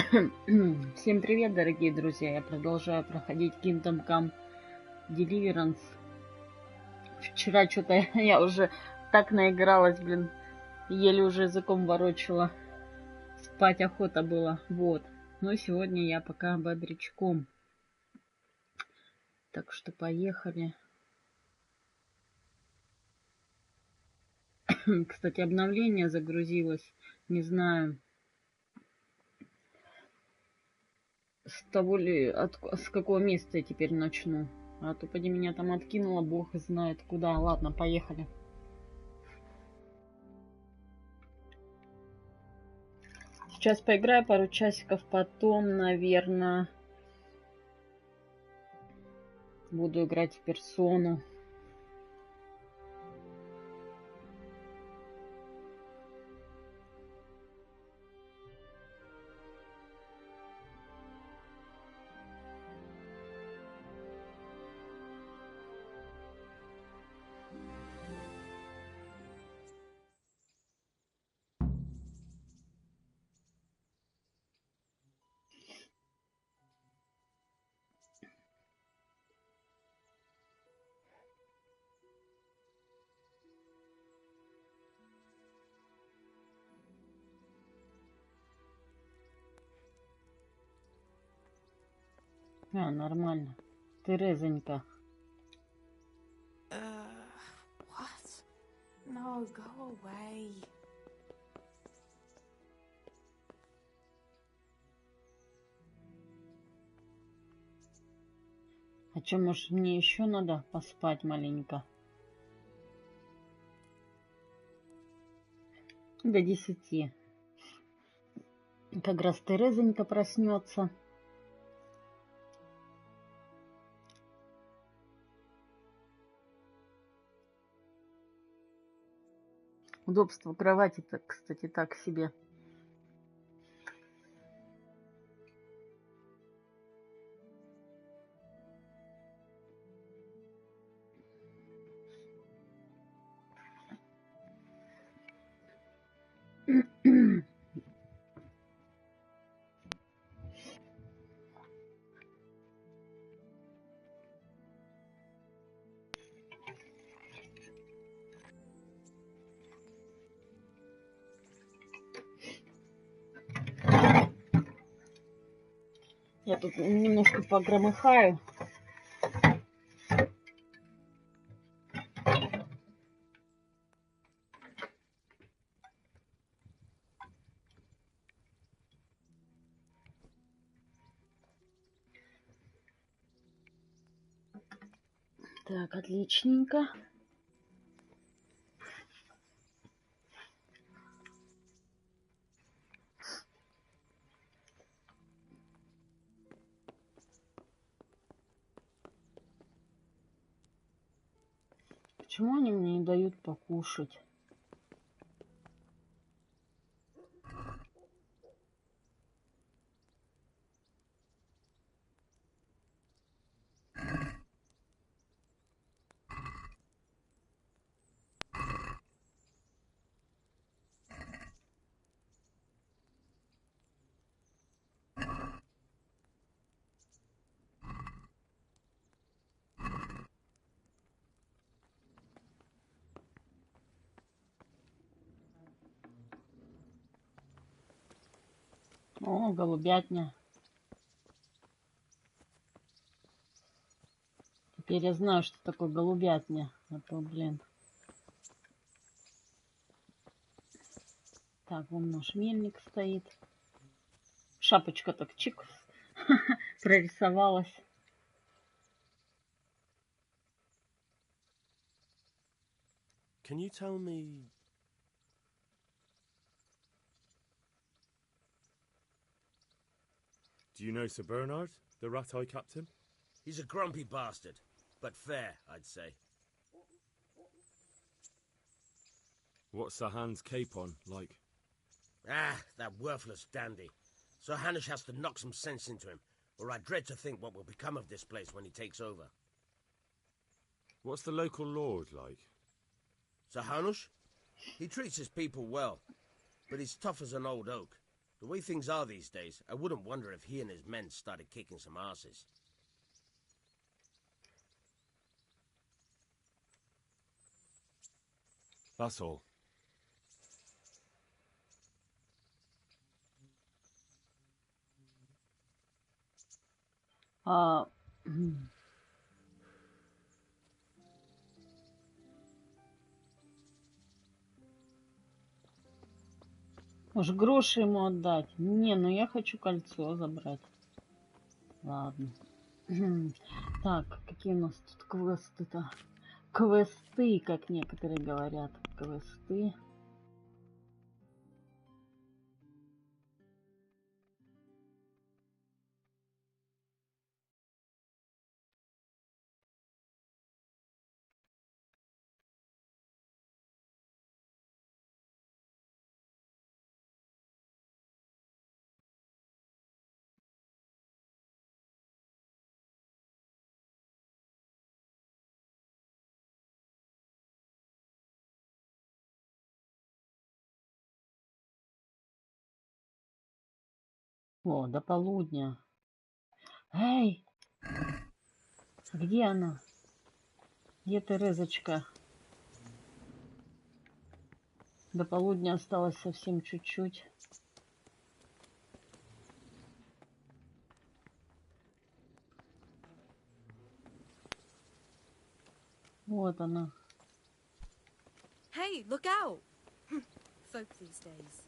Всем привет, дорогие друзья! Я продолжаю проходить Kingdom Come Deliverance. Вчера что-то я уже так наигралась, блин. Еле уже языком ворочала. Спать охота была. Вот. Но сегодня я пока бодрячком. Так что поехали. Кстати, обновление загрузилось. Не знаю. С какого места я теперь начну. А то поди меня там откинула, бог знает куда. Ладно, поехали. Сейчас поиграю пару часиков, потом, наверное, буду играть в персону. А, нормально. Терезонька. What? No, go away. А что, может, мне еще надо поспать маленько? До 10. Как раз Терезонька проснется. Удобство кровати-то, кстати, так себе. Я тут немножко погромыхаю. Так, отличненько. Почему они мне не дают покушать? О, голубятня. Теперь я знаю, что такое голубятня. А то, блин. Так, вон наш мельник стоит. Шапочка так чик прорисовалась. Can you tell me... Do you know Sir Bernard, the rat-eye captain? He's a grumpy bastard, but fair, I'd say. What's Sir Hans' capon like? Ah, that worthless dandy. Sir Hanush has to knock some sense into him, or I dread to think what will become of this place when he takes over. What's the local lord like? Sir Hanush? He treats his people well, but he's tough as an old oak. The way things are these days, I wouldn't wonder if he and his men started kicking some asses. That's all. Может, гроши ему отдать? Не, ну я хочу кольцо забрать. Ладно. Так, какие у нас тут квесты-то? Квесты, как некоторые говорят. Квесты. О, до полудня. Эй! Где она? Где Терезочка? До полудня осталось совсем чуть-чуть. Вот она. Hey, look out! Folk these days.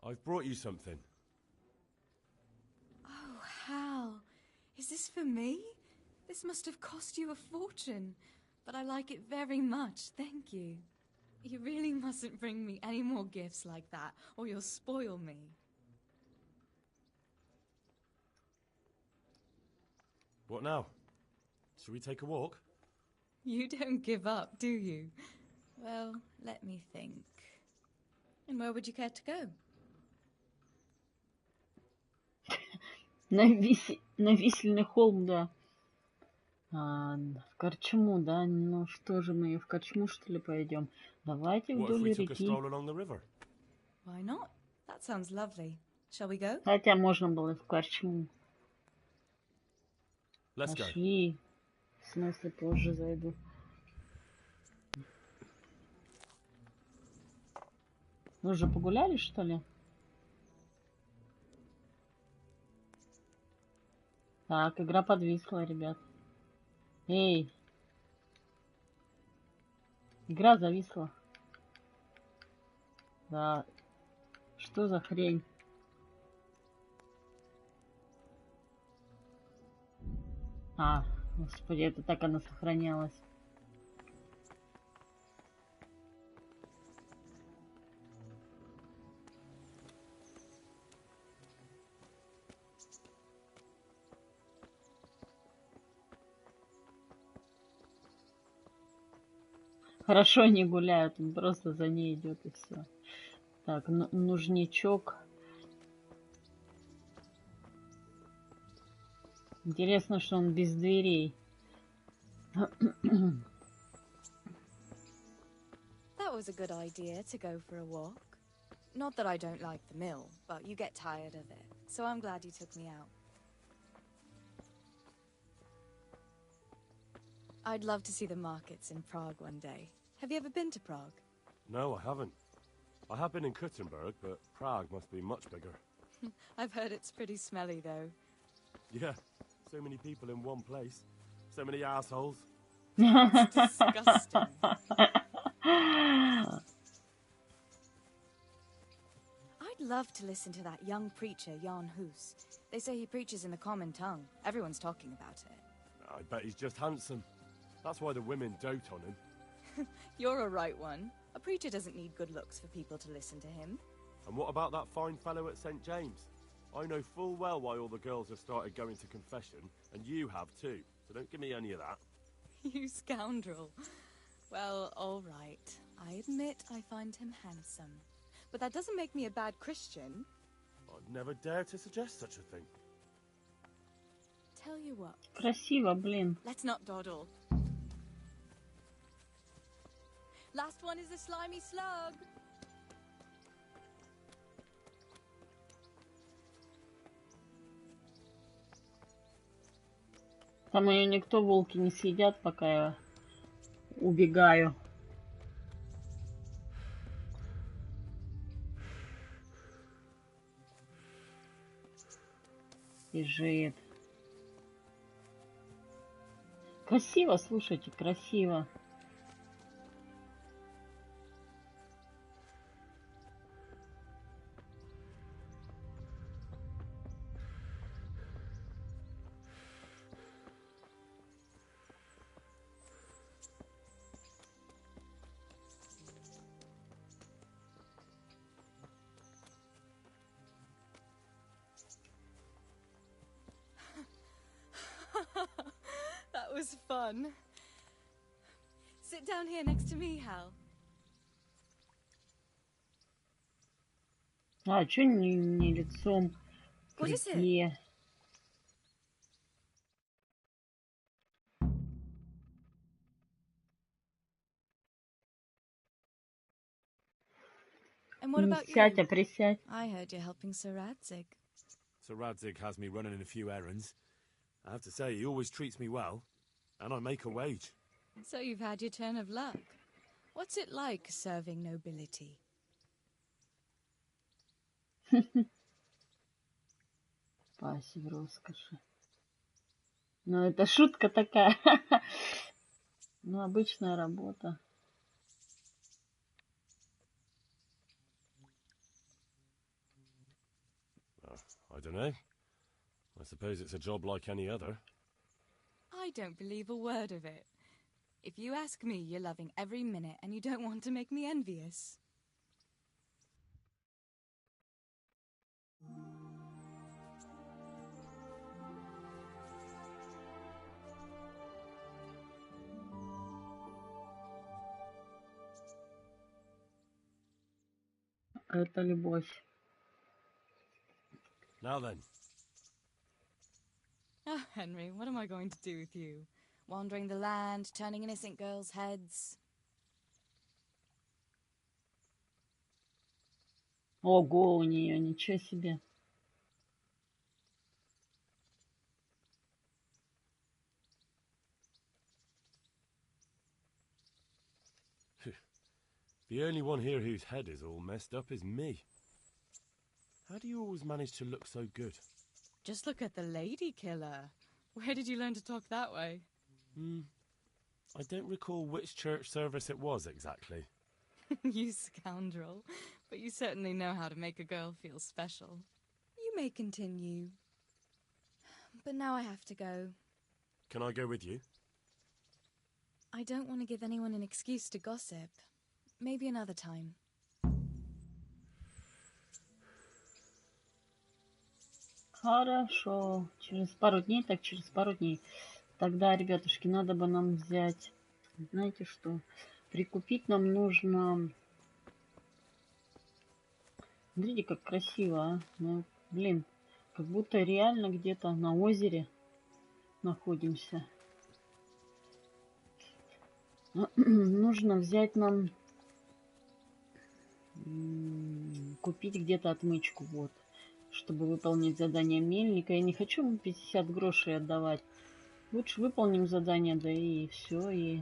I've brought you something. Oh, Hal. Is this for me? This must have cost you a fortune. But I like it very much, thank you. You really mustn't bring me any more gifts like that, or you'll spoil me. What now? Shall we take a walk? You don't give up, do you? Well, let me think. And where would you care to go? На висельный холм, да. В корчму, да? Ну что же, мы в корчму, что ли, пойдем? Давайте What if вдоль we took a реки. stroll along the river? Why not? That sounds lovely. Shall we go? Хотя можно было и в корчму. Let's go. Пошли. В смысле, позже зайду. Вы уже погуляли, что ли? Так, игра подвисла, ребят. Эй! Игра зависла. Да. Что за хрень? Господи, это так она сохранялась. Хорошо не гуляют, он просто за ней идет и все. Так, нужничок. Интересно, что он без дверей. That was a good idea to go for a walk. Not that I don't like the mill, but you get tired of it. So I'm glad you took me out. I'd love to see the markets in Prague one day. Have you ever been to Prague? No, I haven't. I have been in Kuttenberg, but Prague must be much bigger. I've heard it's pretty smelly, though. Yeah, so many people in one place. So many assholes. It's disgusting. I'd love to listen to that young preacher, Jan Hus. They say he preaches in the common tongue. Everyone's talking about it. I bet he's just handsome. That's why the women dote on him. You're a right one. A preacher doesn't need good looks for people to listen to him. And what about that fine fellow at St. James? I know full well why all the girls have started going to confession, and you have too. So don't give me any of that. You scoundrel. Well, all right. I admit I find him handsome. But that doesn't make me a bad Christian. I'd never dare to suggest such a thing. tell you what. Красиво, блин. Let's not dawdle. Last one is a slimy slug. Там ее никто, волки, не съедят, пока я убегаю. Бежит. Красиво, слушайте, красиво. That was fun. Sit down here next to me, Hal. А, чё не лицом к What is it? реке? And what Не about сядь, you? а присядь. I heard you're helping Sir Radzig. Sir Radzig has me running in a few errands. I have to say, he always treats me well, and I make a wage. So you've had your turn of luck. What's it like serving nobility? Паси в роскоши. Ну, это шутка такая. Ну, обычная работа. I don't know. I suppose it's a job like any other. I don't believe a word of it. If you ask me, you're loving every minute and you don't want to make me envious. Это любовь. Now then, Oh, Henry, what am I going to do with you? Wandering the land, turning innocent girls' heads. Ого, у нее, ничего себе. the only one here whose head is all messed up is me. How do you always manage to look so good? Just look at the lady killer. Where did you learn to talk that way? I don't recall which church service it was exactly. You scoundrel. But you certainly know how to make a girl feel special. You may continue. But now I have to go. Can I go with you? I don't want to give anyone an excuse to gossip. Maybe another time. Хорошо. Через пару дней, так через пару дней. Тогда, ребятушки, надо бы нам взять... Знаете что? Прикупить нам нужно... Смотрите, как красиво, а. Ну, блин, как будто реально где-то на озере находимся. Нужно взять нам... Купить где-то отмычку, вот. Чтобы выполнить задание мельника. Я не хочу 50 грошей отдавать. Лучше выполним задание, да и все, и...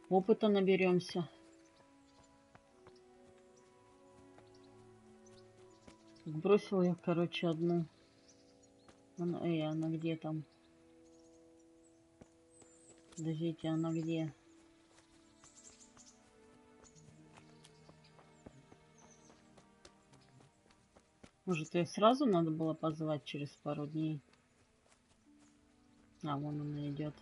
Опыта наберемся. Бросила я, короче, одну. Она где там? Подождите, она где? Может, ее сразу надо было позвать через пару дней? А, вон она идет.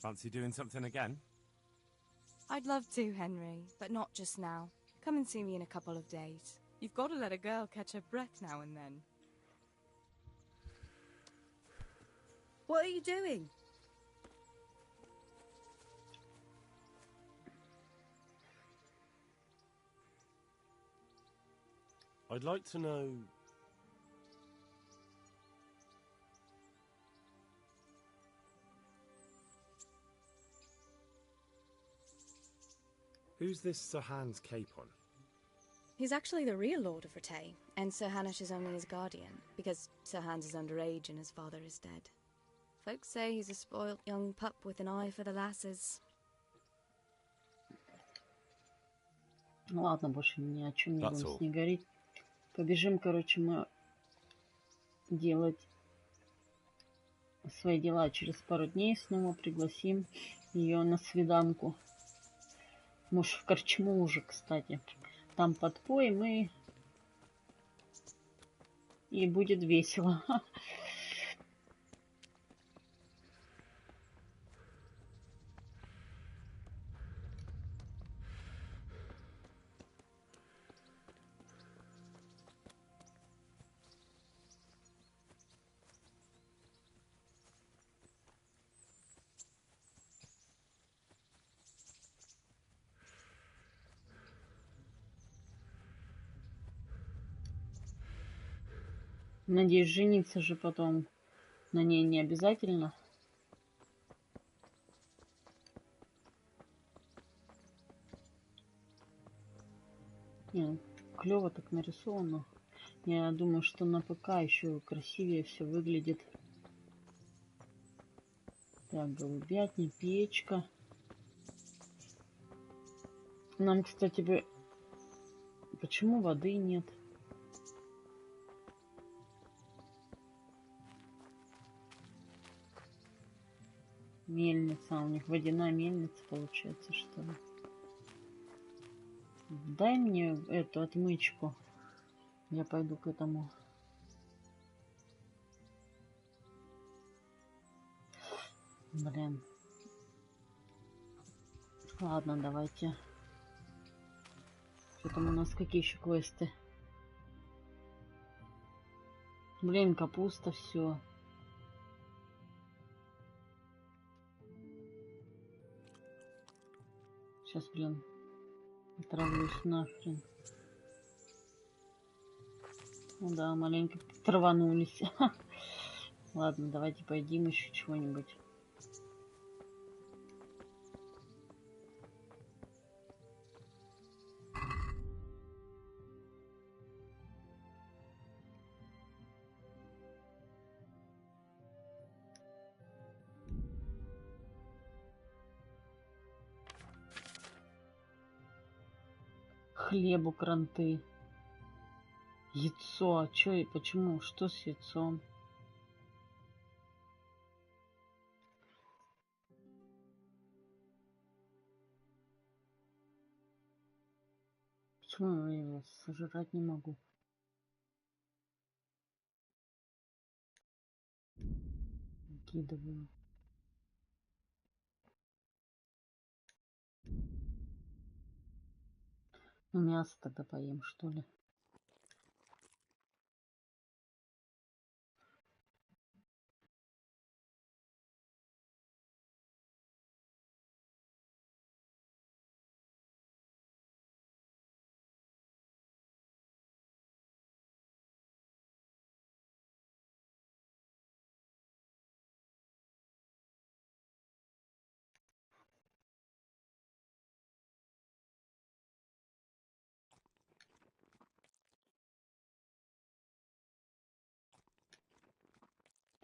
Fancy doing something again? I'd love to, Henry, but not just now. Come and see me in a couple of days. You've got to let a girl catch her breath now and then. What are you doing? I'd like to know... Who's this Sir Hans Capon? He's actually the real Lord of Rete, and Sir Hanush is only his guardian, because Sir Hans is underage and his father is dead. Folks say he's a spoilt young pup with an eye for the lasses. Ладно, больше ни о чем не That's будем all. с ней говорить. Побежим, короче, мы делать свои дела. Через пару дней снова пригласим ее на свиданку. Может, в корчму уже, кстати. Там подпоем и будет весело. Надеюсь, жениться же потом на ней не обязательно. Не, клево так нарисовано. Я думаю, что на ПК еще красивее все выглядит. Так, голубятня, печка. Нам, кстати, бы... Почему воды нет? Мельница. У них водяная мельница получается, что ли. Дай мне эту отмычку. Я пойду к этому. Блин. Ладно, давайте. Что там у нас? Какие еще квесты? Блин, капуста, все. Сейчас, блин, отравлюсь нахрен. Ну да, маленько траванулись. Ладно, давайте поедим еще чего-нибудь. Хлебу кранты. Яйцо. А чё и почему? Что с яйцом? Почему я его сожрать не могу? Выкидываю. Ну, мясо тогда поем, что ли?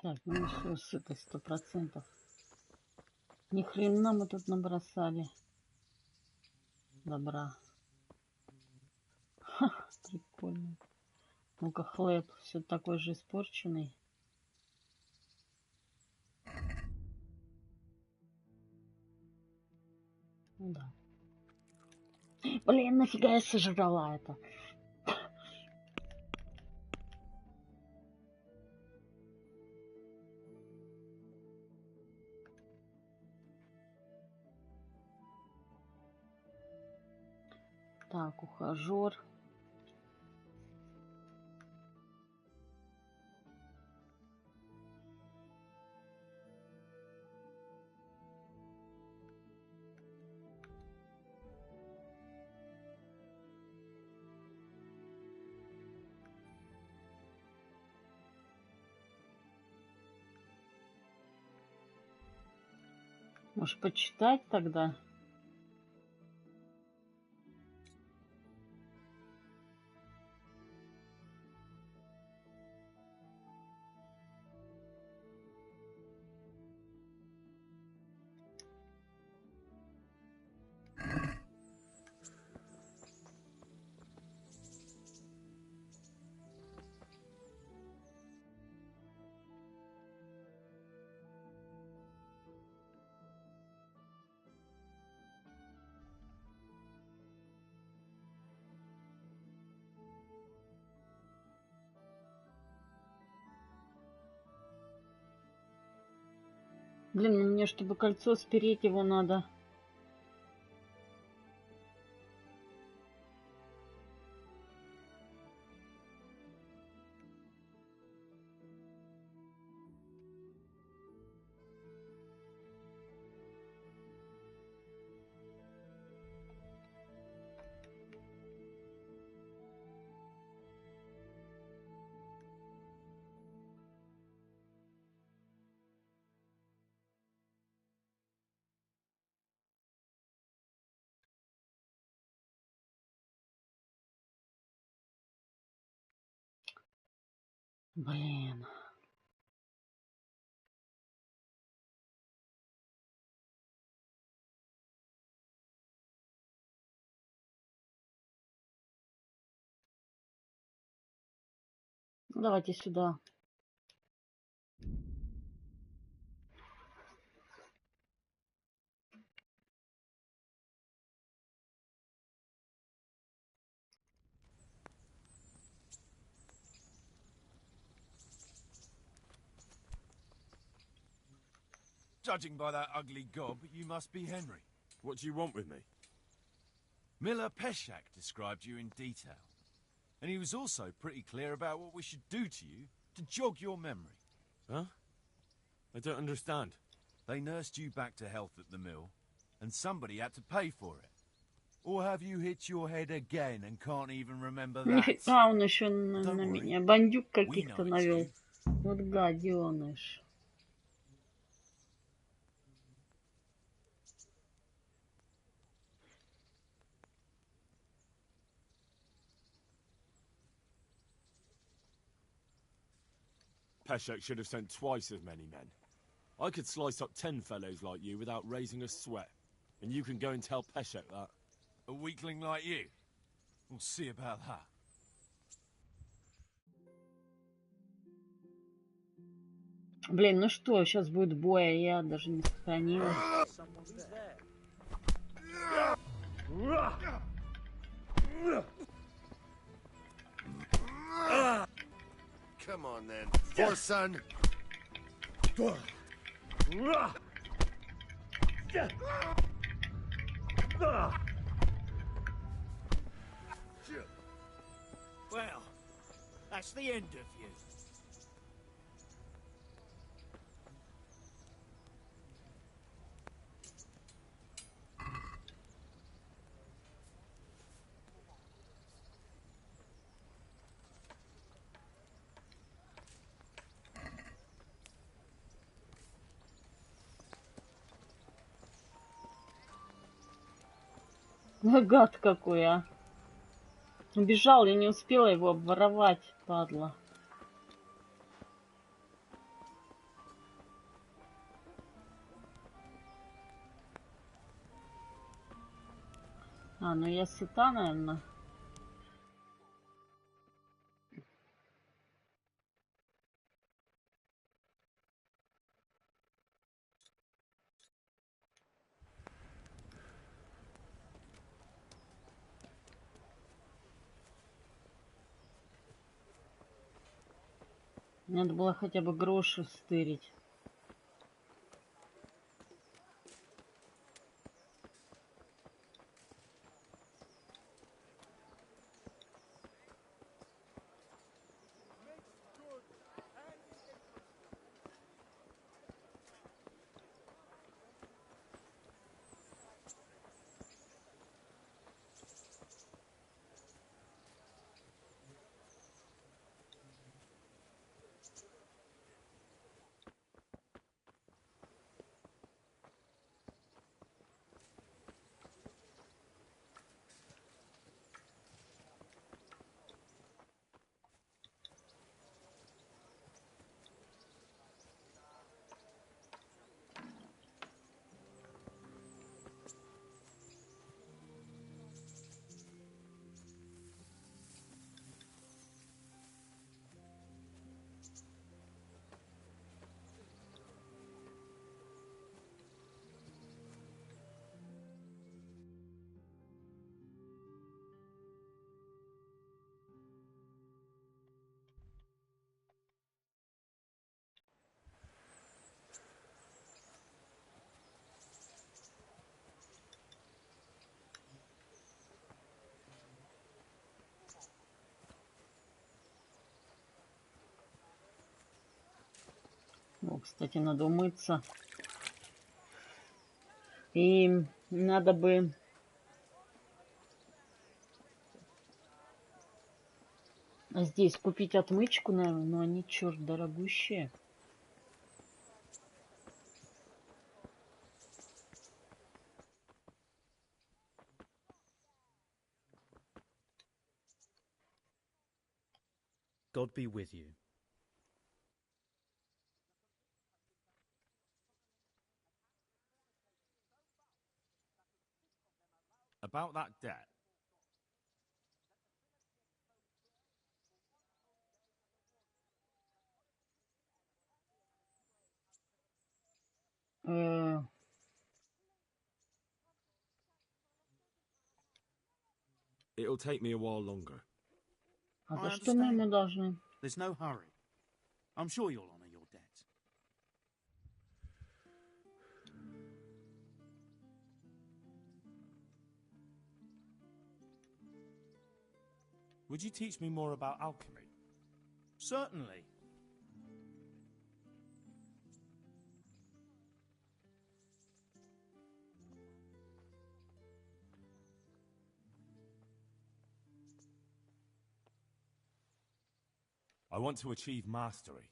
Так, ну все, сыто 100%. Ни хрена мы тут набросали. Добра. Ха, прикольно. Ну-ка, хлеб все такой же испорченный. Ну да. Блин, нафига я сожрала это? Так, ухажер. Может, почитать тогда? Блин, ну мне, чтобы кольцо спереть, его надо. Блин. Ну, давайте сюда. Judging by that ugly gob, you must be Henry. What do you want with me? Miller Peshak described you in detail. And he was also pretty clear about what we should do to you to jog your memory. Huh? I don't understand. They nursed you back to health at the mill, and somebody had to pay for it. Or have you hit your head again and can't even remember that? А, он еще на Don't worry. меня бандюк We каких-то know it's навел. you. Вот гаденыш. Peshek should have sent twice as many men. I could slice up 10 fellows like you without raising a sweat. And you can go and tell Peshek that. A weakling like you? We'll see about that. Блин, ну что, сейчас будет бой, а я даже не сохранилась. Come on then. For son. Well, that's the end of you. Гад какой, а. Убежал, я не успела его обворовать, падла. А, ну я сыта, наверное. Надо было хотя бы гроши стырить. Кстати, надо умыться. И надо бы... здесь купить отмычку, наверное, но они, черт, дорогущие. God be with you. About that debt. It'll take me a while longer. А за что мы ему должны? There's no hurry. I'm sure you'll honor your debt. Would you teach me more about alchemy? Certainly. I want to achieve mastery.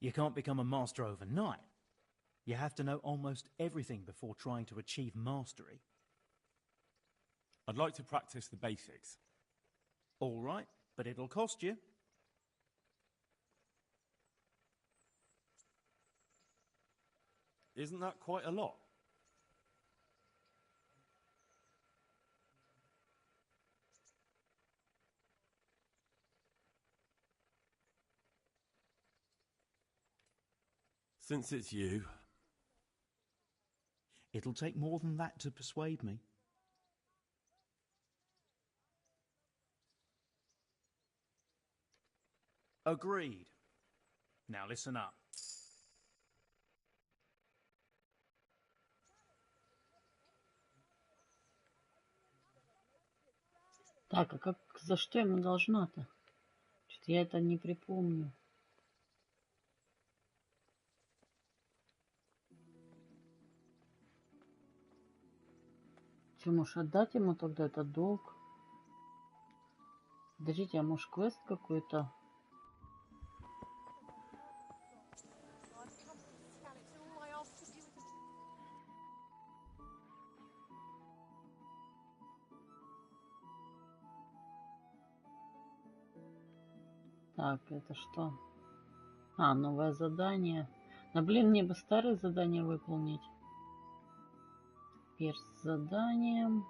You can't become a master overnight. You have to know almost everything before trying to achieve mastery. I'd like to practice the basics. All right, but it'll cost you. Isn't that quite a lot? Since it's you... It'll take more than that to persuade me. Agreed. Now listen up. Так, а как, за что ему должна-то? Что-то я это не припомню. Че, можешь отдать ему тогда этот долг? Подождите, а может квест какой-то? Так, это что? А, новое задание. Да блин, мне бы старые задания выполнить. Теперь с заданием.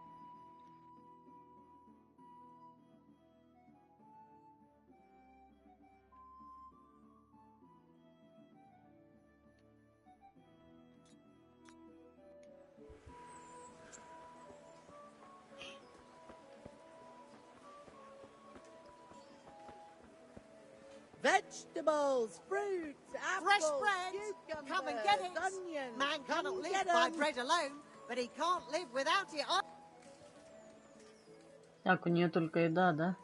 Vegetables, fruits, Fresh apples, bread. cucumbers, Come and get it. onions. Man Come cannot live get by 'em. bread alone, but he can't live without it. Так, у нее только еда, да?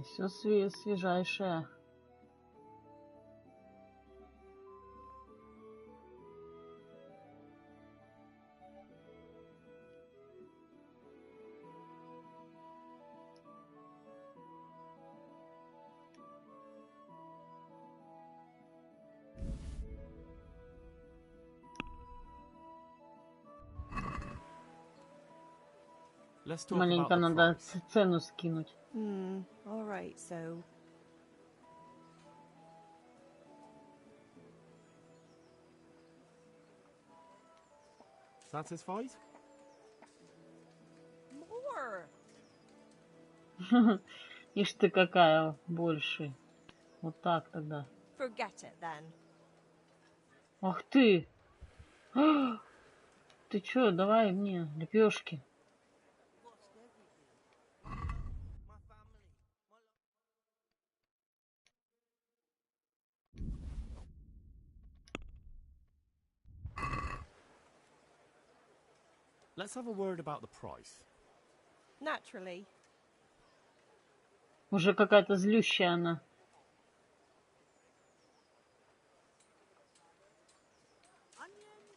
Все свежайшее. Let's talk Маленько about the надо price. цену скинуть. All right, so Satisfied? More. Ишь ты какая больше. Вот так тогда. forget it then. Ах ты! Ты чё, давай мне лепешки. Let's have a word about the price. Naturally. Уже какая-то злющая она.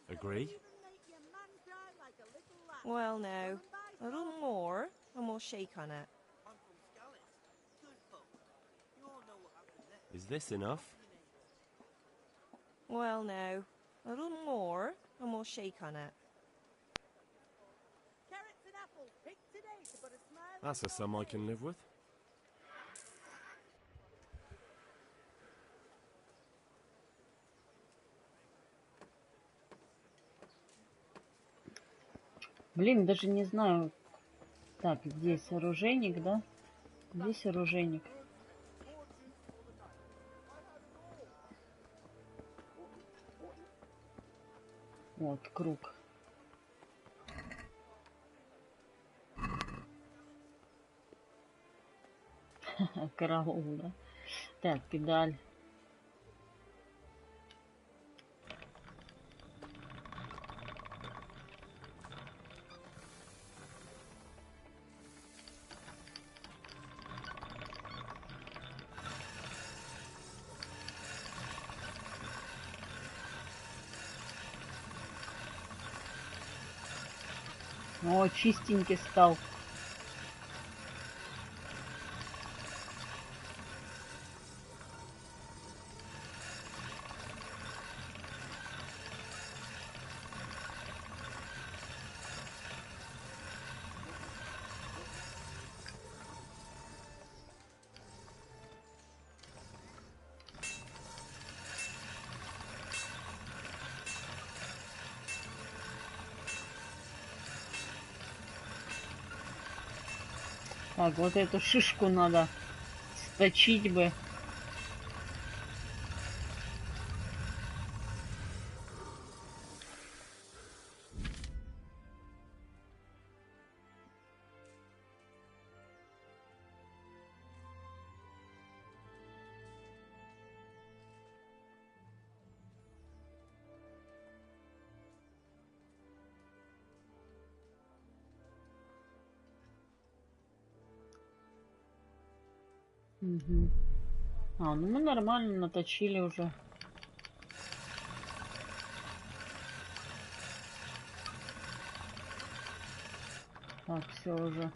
Agree? Well, now, a little more, and we'll shake on it. Is this enough? Well, now, a little more, and we'll shake on it. That's a sum I can live with. Блин, даже не знаю. Так, здесь оружейник, да? Здесь оружейник. Вот, круг. Караул, да? Так, педаль. О, чистенький стал. Так, вот эту шишку надо сточить бы. Угу. А, ну мы нормально наточили уже. Так, все уже.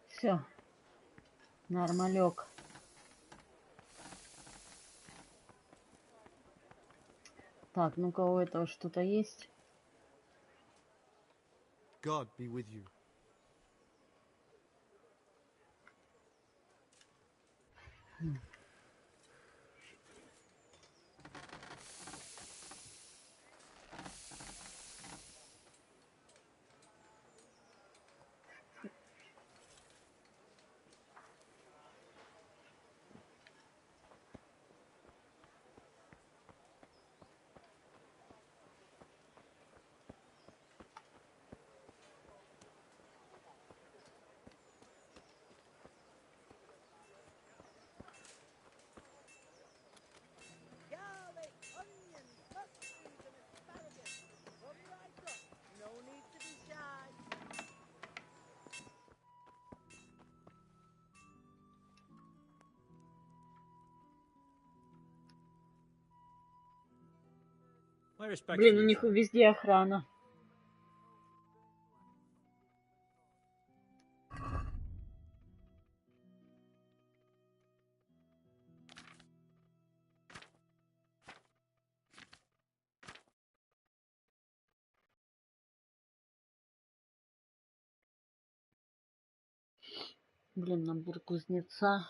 Все. Нормалек. Так, ну-ка у этого что-то есть? God be with you. Блин, у них везде охрана. Блин, набор кузнеца.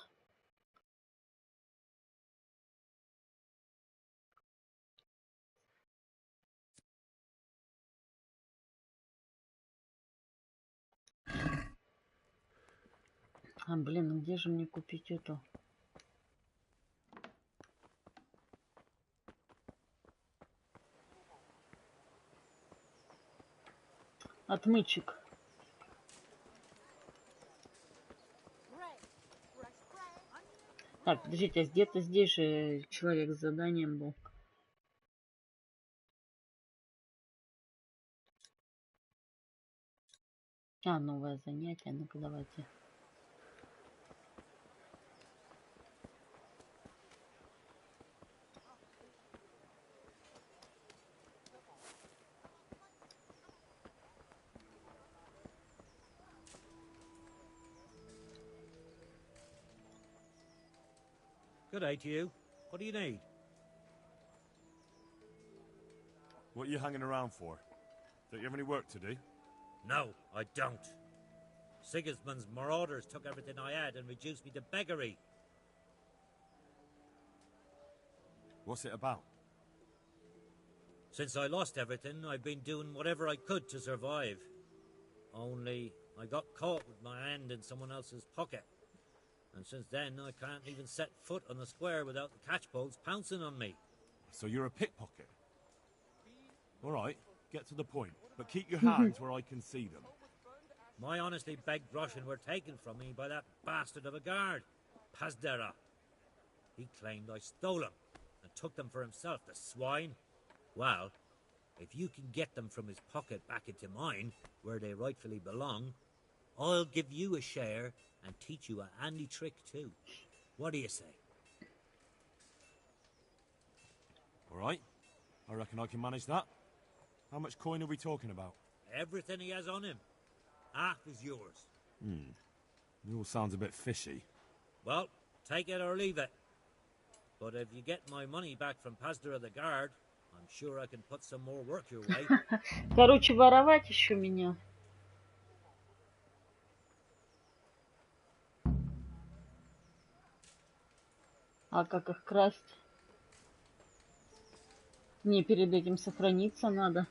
А, блин, ну где же мне купить эту? Отмычек. Так, подождите, а где-то здесь же человек с заданием был. А, новое занятие. Ну-ка, давайте. Good day to you. What do you need? What are you hanging around for? Don't you have any work to do? No, I don't. Sigismund's marauders took everything I had and reduced me to beggary. What's it about? Since I lost everything, I've been doing whatever I could to survive. Only I got caught with my hand in someone else's pocket. And since then, I can't even set foot on the square without the catchpoles pouncing on me. So you're a pickpocket? All right, get to the point, but keep your hands where I can see them. My honestly begged groschen were taken from me by that bastard of a guard, Podddera. He claimed I stole them and took them for himself, the swine. Well, if you can get them from his pocket back into mine, where they rightfully belong, I'll give you a share and teach you a handy trick too. What do you say? All right, I reckon I can manage that. How much coin are we talking about? Everything he has on him. Half is yours. It all sounds a bit fishy. Well, take it or leave it. But if you get my money back from Podddera the guard, I'm sure I can put some more work your way. Короче, воровать еще меня. А как их красть? Мне перед этим сохраниться надо.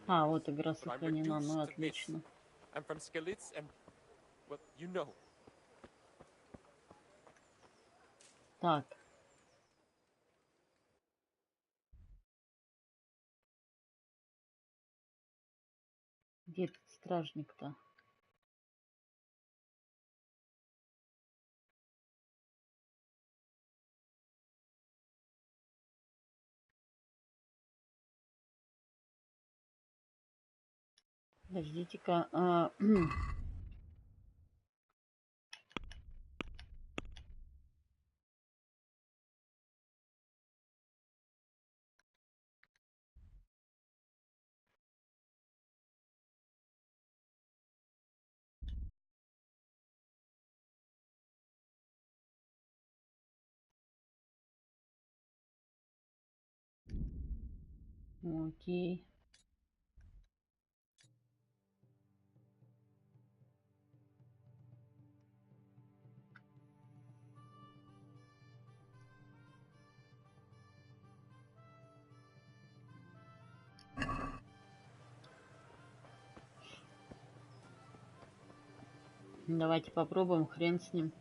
А, вот игра сохранена, ну отлично. Так. Где этот стражник-то? Подождите-ка. Окей. Давайте попробуем, хрен с ним.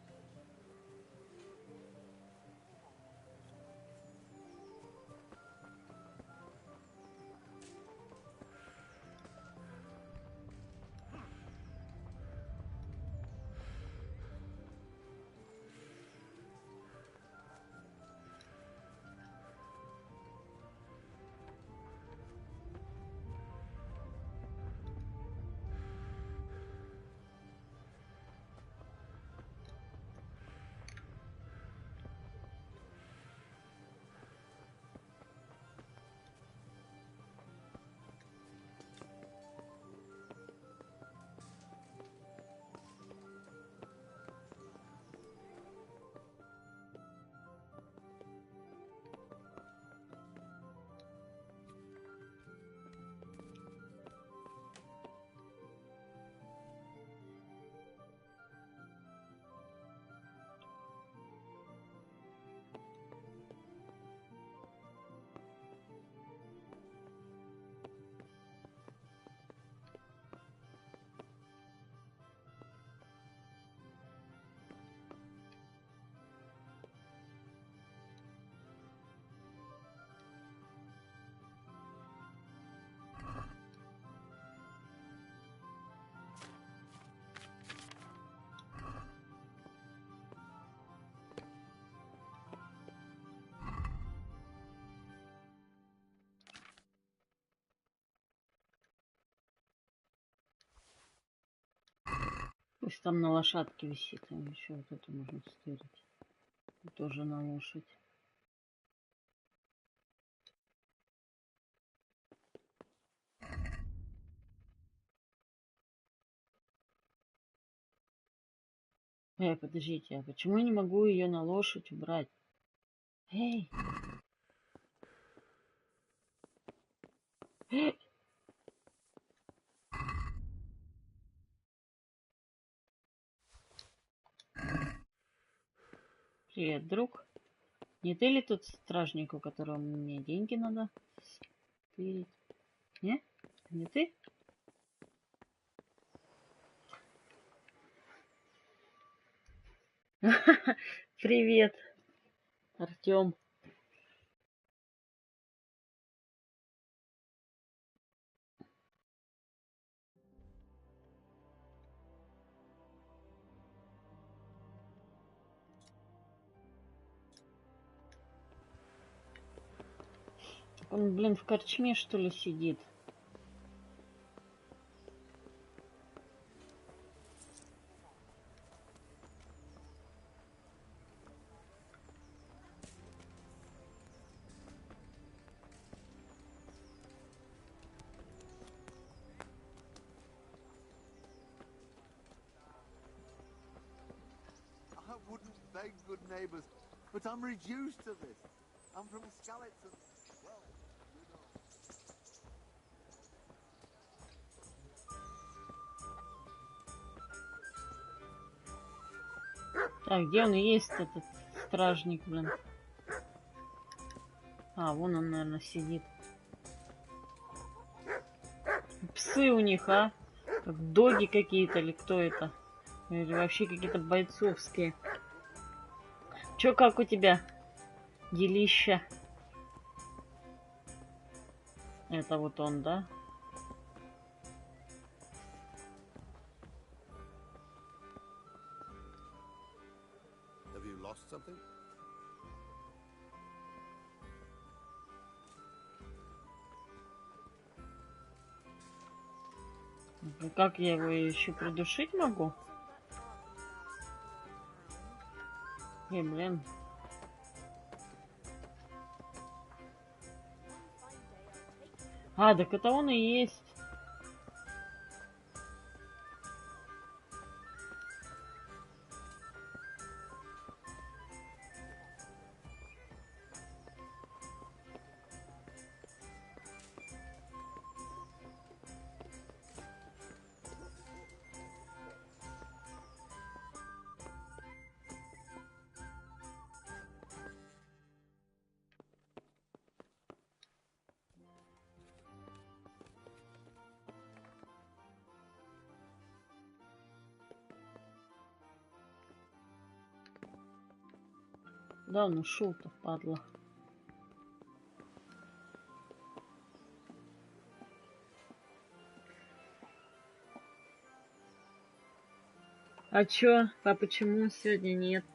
Пусть там на лошадке висит. А еще вот это можно стырить. Тоже на лошадь. Подождите, а почему я не могу ее на лошадь убрать? Эй! Привет, друг. Не ты ли тот стражник, у которого мне деньги надо стырить? Не? Не ты? Привет, Артём. Он, блин, в корчме, что ли, сидит? I wouldn't beg good neighbors, but I'm reduced to this. I'm from Skeleton. Well, you know. Так, где он и есть, этот стражник, блин? А, вон он, наверное, сидит. Псы у них, а? Как доги какие-то, или кто это? Или вообще какие-то бойцовские. Чё, как у тебя? Делища. Это вот он, да? Have you lost something? Как я его еще придушить могу? Блин. А, так это он и есть. Да, он ушел-то, падла. А чё? А почему сегодня нет?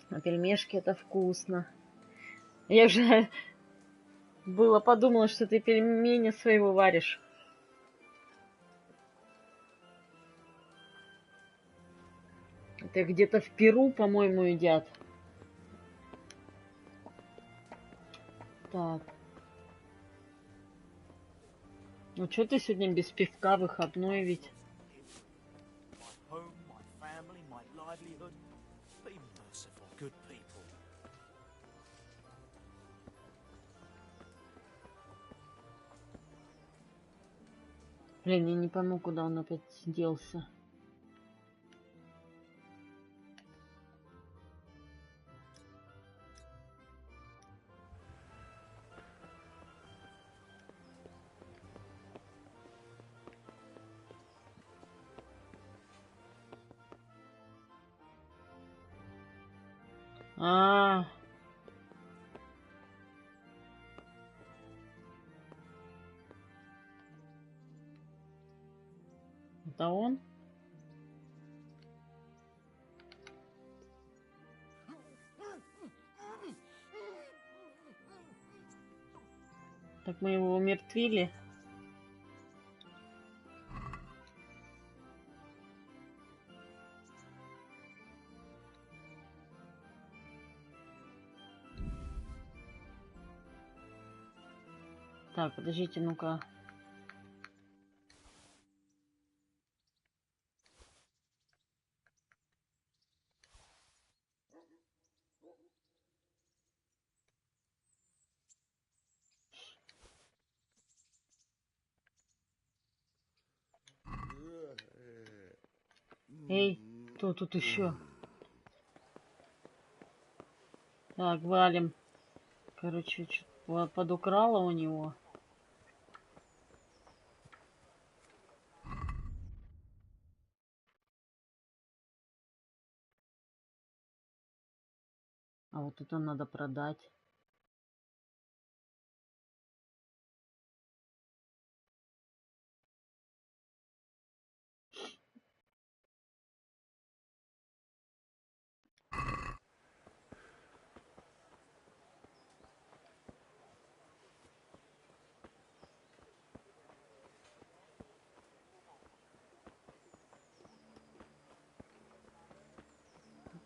А пельмешки это вкусно. Я уже было подумала, что ты пельмени своего варишь. Это где-то в Перу, по-моему, едят. Так. Ну что ты сегодня без пивка, выходной ведь? Блин, я не пойму, куда он опять делся. А, это он? Так мы его умертвили. Так, подождите, ну-ка. Эй, кто тут еще? Так, валим. Короче, что-то подукрала у него. А вот это надо продать.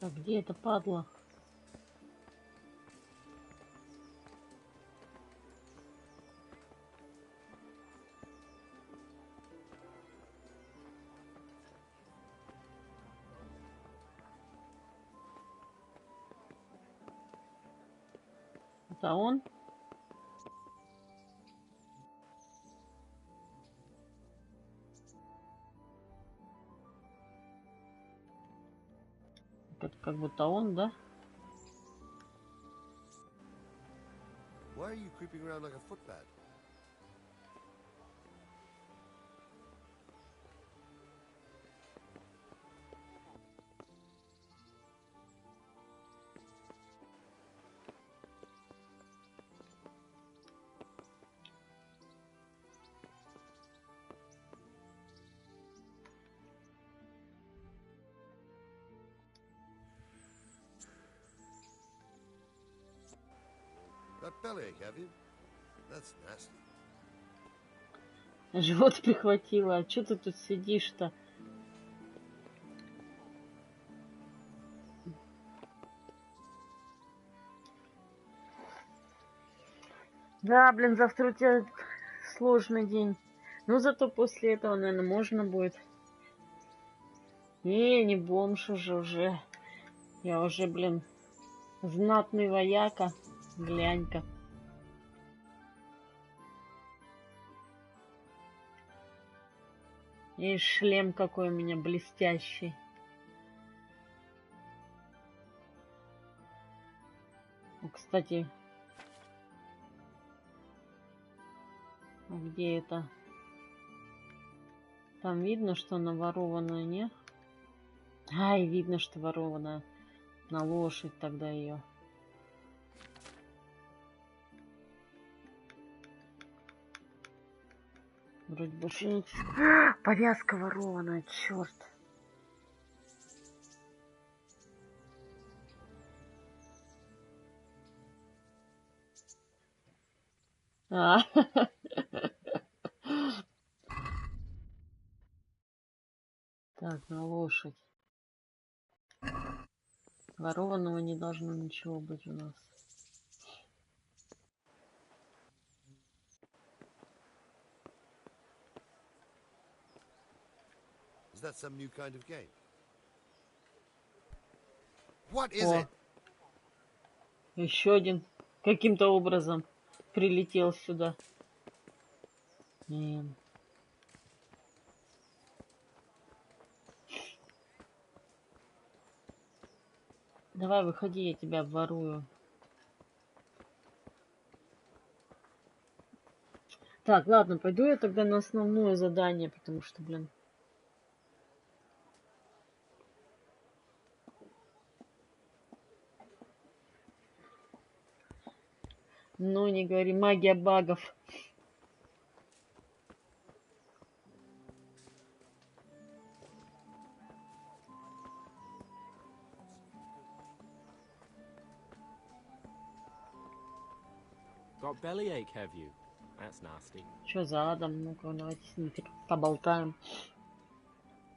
Так, где это падла? Это он? Это как будто он, да? Why are you creeping around like a footpad? Got bellyache, have you? That's nasty. Живот прихватило. А что ты тут сидишь-то? Да, блин, завтра у тебя сложный день. Ну, зато после этого, наверное, можно будет. Не бомж уже. Я уже, блин, знатный вояка. Глянь-ка. И шлем какой у меня блестящий. Кстати, а где это? Там видно, что она ворованная, не? Ай, видно, что ворованная. На лошадь тогда ее. Вроде больше ничего. Повязка ворованная, черт. Так, на лошадь. Ворованного не должно ничего быть у нас. Is that some new kind of game? What is it? Еще один каким-то образом прилетел сюда. Давай, выходи, я тебя обворую. Так, ладно, пойду я тогда на основное задание, потому что, блин. Ну, не говори, магия багов. Got bellyache, have you? That's nasty. Что за адом? Ну-ка, давайте с ним поболтаем.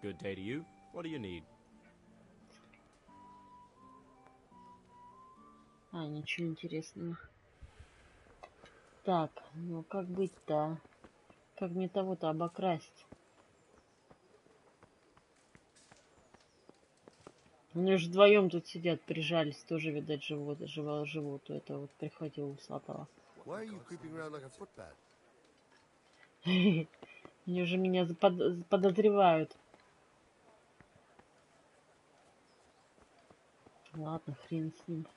Good day to you. What do you need? А, ничего интересного. Так, ну как быть-то? Как мне того-то обокрасть? Они же вдвоем тут сидят, прижались, тоже, видать, живут. Это вот прихватил усатого. Они уже меня подозревают. Ладно, хрен с ним.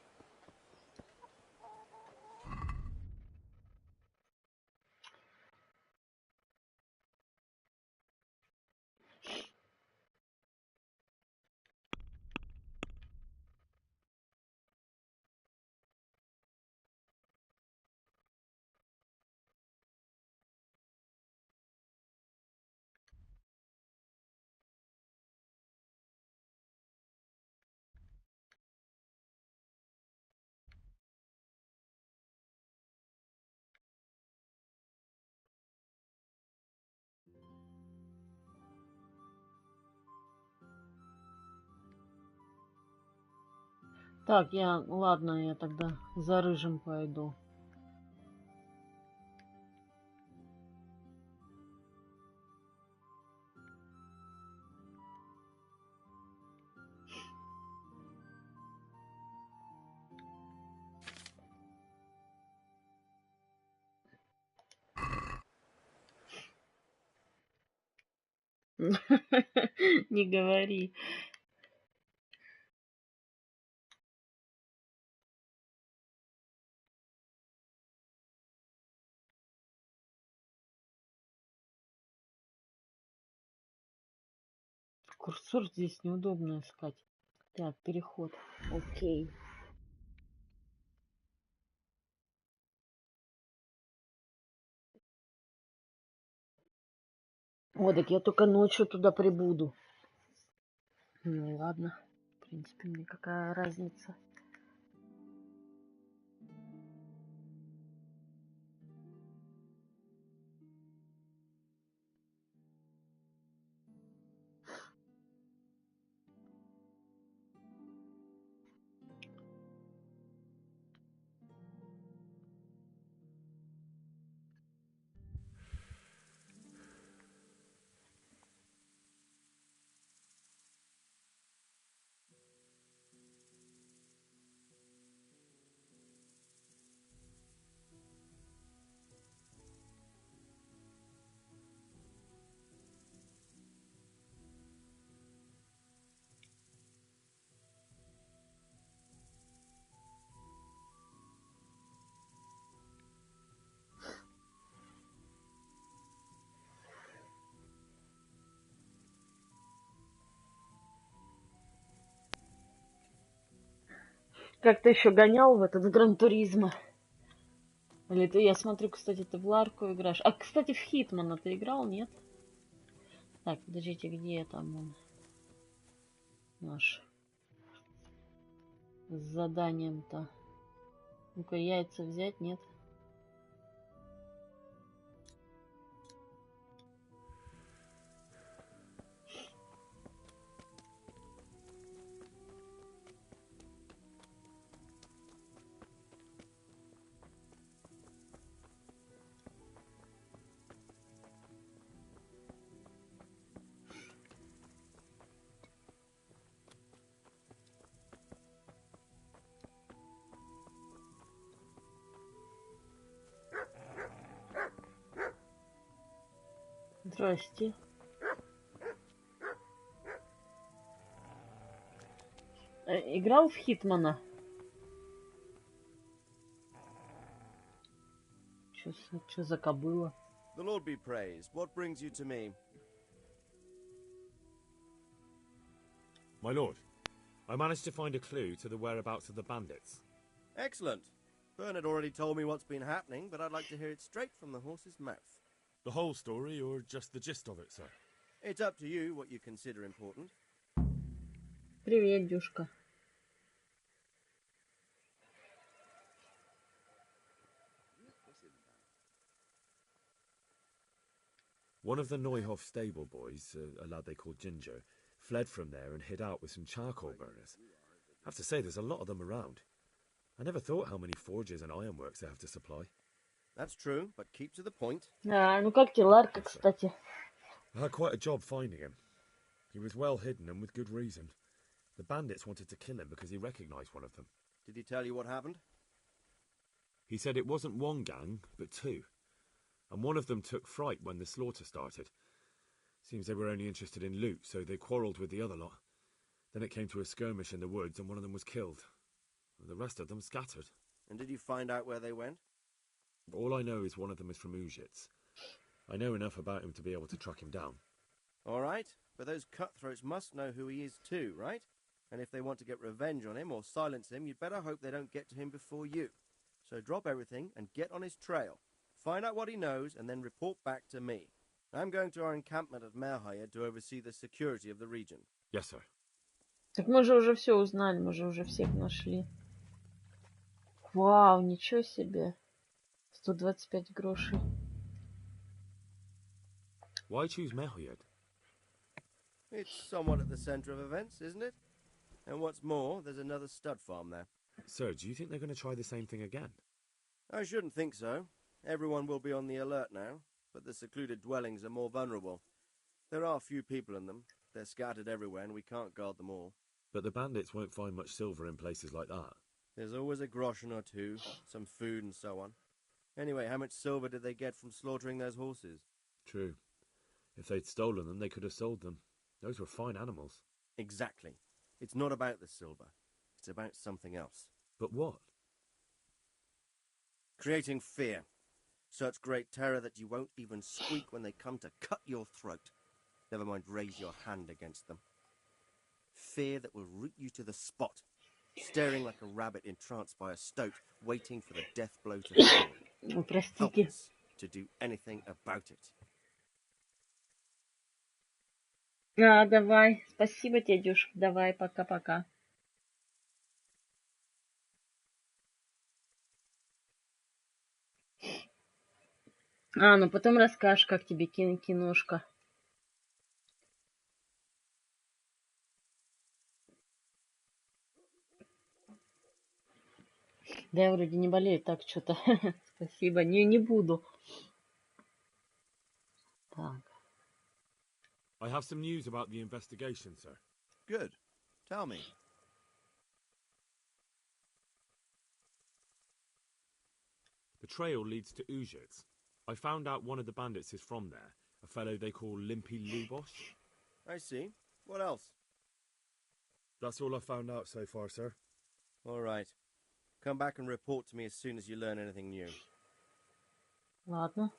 Так, ладно, я тогда за рыжим пойду. Не говори. Курсор здесь неудобно искать. Так, переход. Окей. О, так я только ночью туда прибуду. Ну ладно. В принципе, мне какая разница. Как ты еще гонял в этот Гран-туризмо? Или ты, я смотрю, кстати, ты в Ларку играешь. А, кстати, в Хитмана ты играл, нет? Так, подождите, где там он? Наш. С заданием-то. Ну-ка, яйца взять, нет? Здрасте. Играл в Хитмана? Чё за кобыла? The Lord be praised. What brings you to me? My lord, I managed to find a clue to the whereabouts of the bandits. Excellent. Bernard already told me what's been happening, but I'd like to hear it straight from the horse's mouth. The whole story, or just the gist of it, sir? It's up to you what you consider important. Привет, Дюшка. One of the Neuhoff stable boys, a lad they called Ginger, fled from there and hid out with some charcoal burners. I have to say, there's a lot of them around. I never thought how many forges and ironworks they have to supply. That's true, but keep to the point. А, ну как тебе Ларка, кстати? I had quite a job finding him. He was well hidden and with good reason. The bandits wanted to kill him because he recognized one of them. Did he tell you what happened? He said it wasn't one gang, but two. And one of them took fright when the slaughter started. Seems they were only interested in loot, so they quarrelled with the other lot. Then it came to a skirmish in the woods and one of them was killed. And the rest of them scattered. And did you find out where they went? All I know is one of them is from Uzhitz. I know enough about him to be able to track him down. All right, but those cutthroats must know who he is too, right? And if they want to get revenge on him or silence him, you'd better hope they don't get to him before you. So drop everything and get on his trail. Find out what he knows and then report back to me. I'm going to our encampment at Merhaya to oversee the security of the region. Yes, sir. Так мы же уже все узнали, мы же уже всех нашли. Вау, ничего себе. 125 грошей. Why choose Merhayed? It's somewhat at the centre of events, isn't it? And what's more, there's another stud farm there. Sir, do you think they're going to try the same thing again? I shouldn't think so. Everyone will be on the alert now, but the secluded dwellings are more vulnerable. There are few people in them. They're scattered everywhere and we can't guard them all. But the bandits won't find much silver in places like that. There's always a groschen or two, some food and so on. Anyway, how much silver did they get from slaughtering those horses? True. If they'd stolen them, they could have sold them. Those were fine animals. Exactly. It's not about the silver. It's about something else. But what? Creating fear. Such great terror that you won't even squeak when they come to cut your throat. Never mind raise your hand against them. Fear that will root you to the spot, staring like a rabbit entranced by a stoat, waiting for the death blow to fall. Helpless to do anything about it. А, давай. Спасибо тебе, Дюшка. Давай, пока-пока. А, ну потом расскажешь, как тебе киношка. Да я вроде не болею, так что-то. Спасибо. Не буду. Так. I have some news about the investigation, sir. Good. Tell me. The trail leads to Uzhitz. I found out one of the bandits is from there, a fellow they call Limpy Lubosh. I see. What else? That's all I found out so far, sir. All right. Come back and report to me as soon as you learn anything new. Ладно.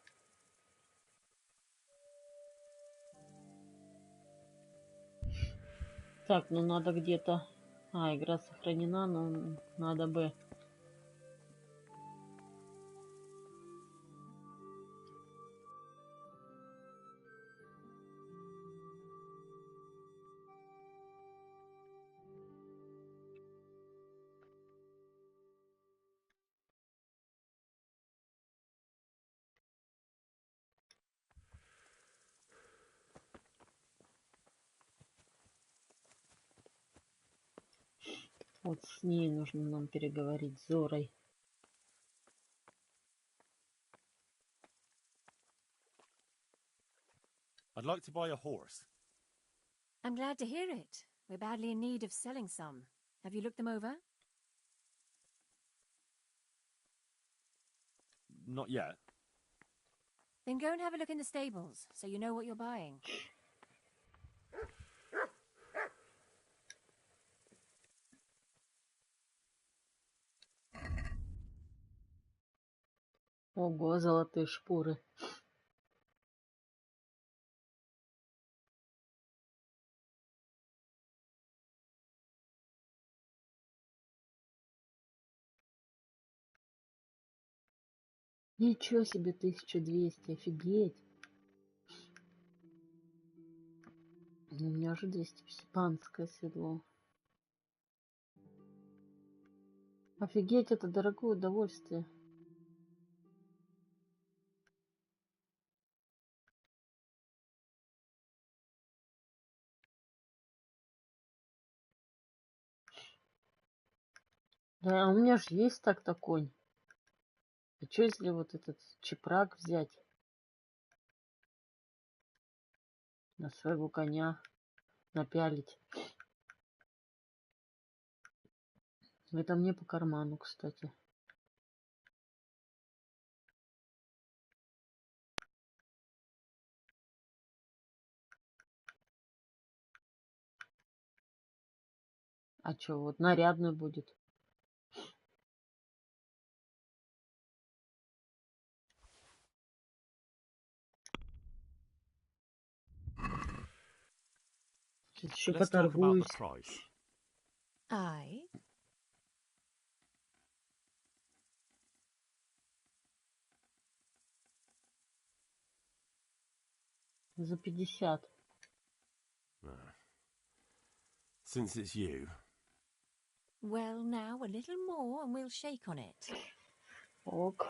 Так, ну надо где-то... А, игра сохранена, но надо бы... Вот с ней нужно нам переговорить, с Зорой. I'd like to buy a horse. I'm glad to hear it. We're badly in need of selling some. Have you looked them over? Not yet. Then go and have a look in the stables, so you know what you're buying. Ого, золотые шпоры. Ничего себе, 1200, офигеть. У меня уже 250. Панское седло. Офигеть, это дорогое удовольствие. Да, у меня же есть так-то конь. А что если вот этот чепрак взять на своего коня, напялить? Это мне по карману, кстати. А что, вот нарядный будет. Сейчас еще Let's talk about the поторгуюсь. price. Aye. За 50. Since it's you. Well, now a little more and we'll shake on it. Ок.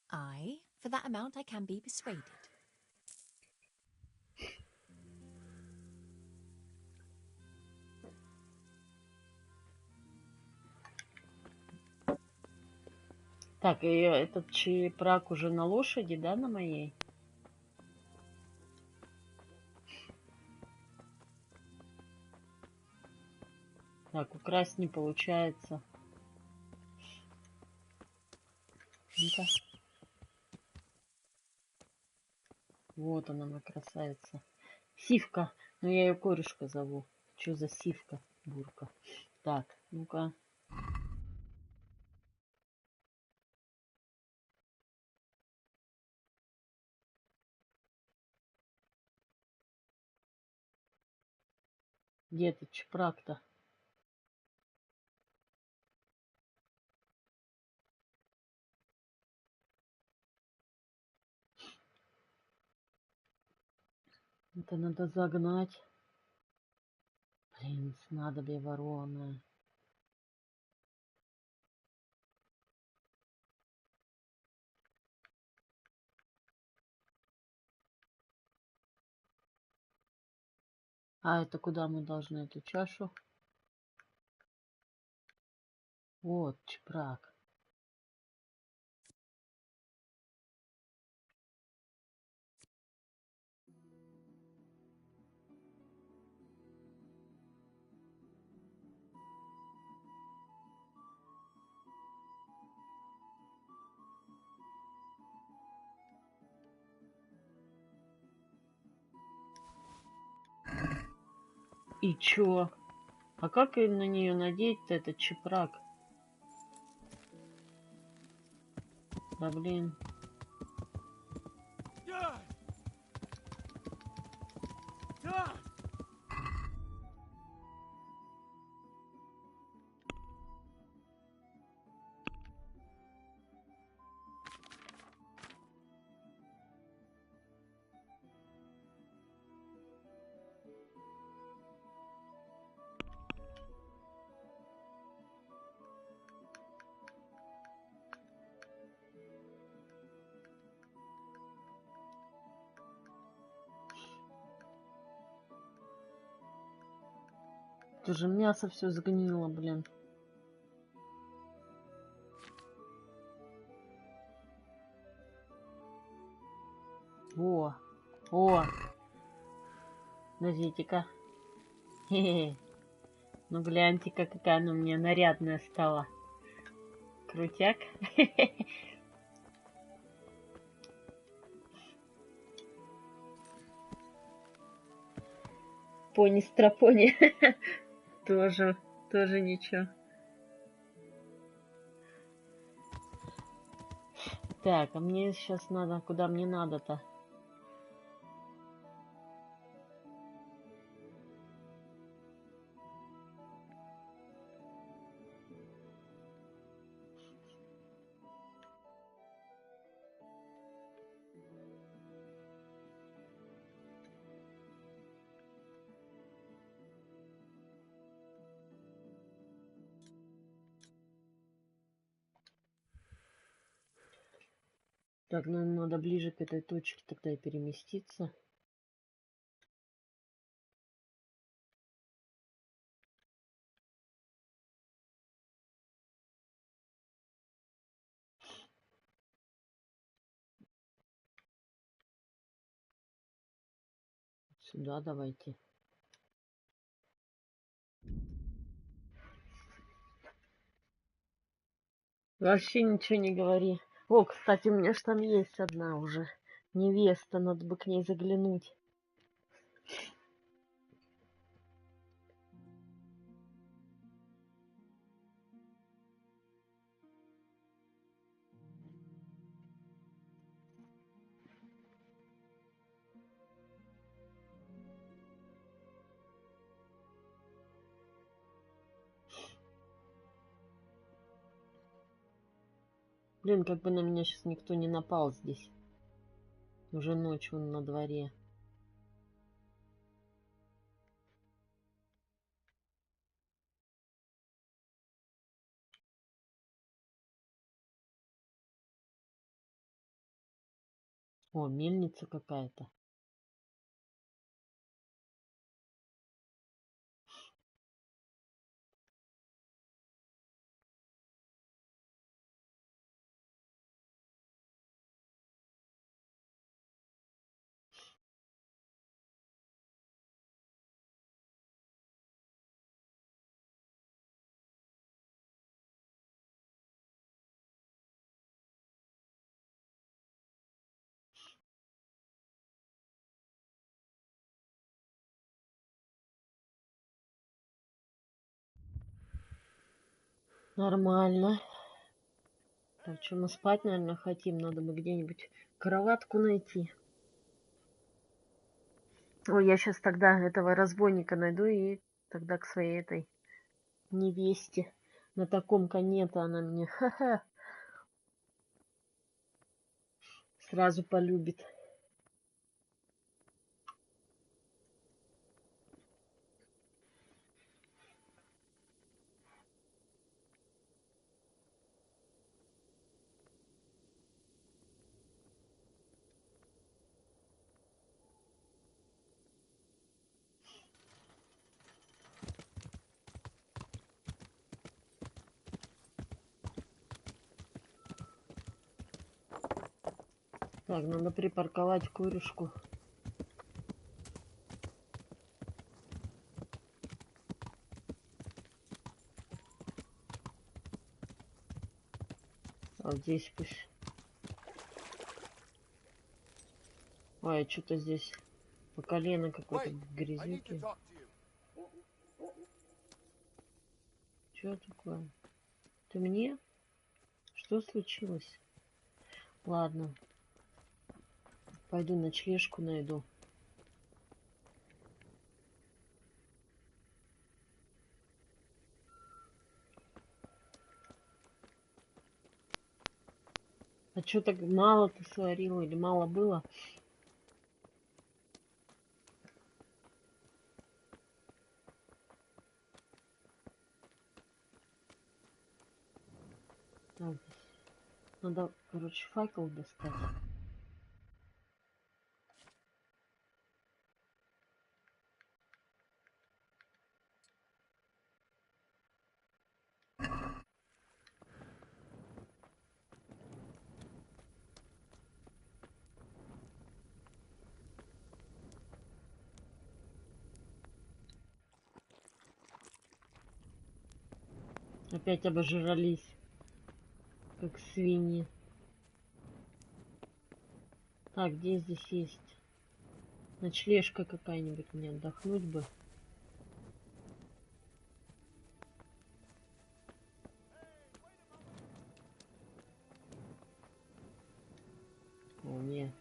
Aye, for that amount I can be persuaded. Так, и этот чепрак уже на лошади, да, на моей? Так, украсть не получается. Ну-ка. Вот она, моя красавица. Сивка. Ну, я ее корюшка зову. Что за сивка, бурка? Так, ну-ка. Где этот чепрак-то? Это надо загнать. Блин, снадобье ворона. А это куда мы должны эту чашу? Вот, чепрак. И чё? А как и на нее надеть-то этот чепрак? Да блин. Это же мясо все сгнило, блин. О, о, подождите-ка. Хе-хе. Ну гляньте-ка, какая она у меня нарядная стала. Крутяк. Пони-страпони. Тоже ничего. Так, а мне сейчас надо, куда мне надо-то? Так, ну надо ближе к этой точке тогда и переместиться. Сюда давайте. Вообще ничего не говори. О, кстати, у меня ж там есть одна уже невеста, надо бы к ней заглянуть. Блин, как бы на меня сейчас никто не напал здесь. Уже ночь вон на дворе. О, мельница какая-то. Нормально. Так, что мы спать, наверное, хотим. Надо бы где-нибудь кроватку найти. Ой, я сейчас тогда этого разбойника найду и тогда к своей этой невесте. На таком коне-то она мне ха-ха сразу полюбит. Так, надо припарковать курюшку. А здесь пусть. Ой, а что-то здесь по колено какой-то грязюки. Что такое? Ты мне? Что случилось? Ладно. Пойду ночлежку найду. А что так мало ты сварила или мало было? Так, надо, короче, факел достать. Опять обожрались, как свиньи. Так, где здесь есть ночлежка какая-нибудь, мне отдохнуть бы. О, не.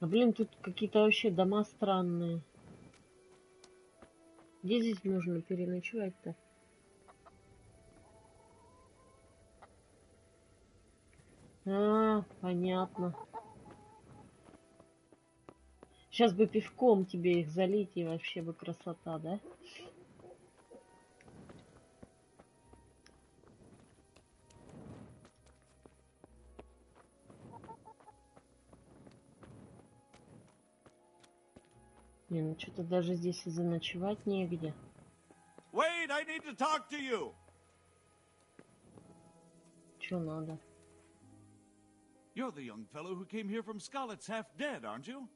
А блин, тут какие-то вообще дома странные. Где здесь можно переночевать-то? А, понятно. Сейчас бы пивком тебе их залить, и вообще бы красота, да? Не, ну что-то даже здесь и заночевать негде. Wait, I need to talk to you. Что надо? You're the young fellow who came here from Scarlet's half dead, aren't you?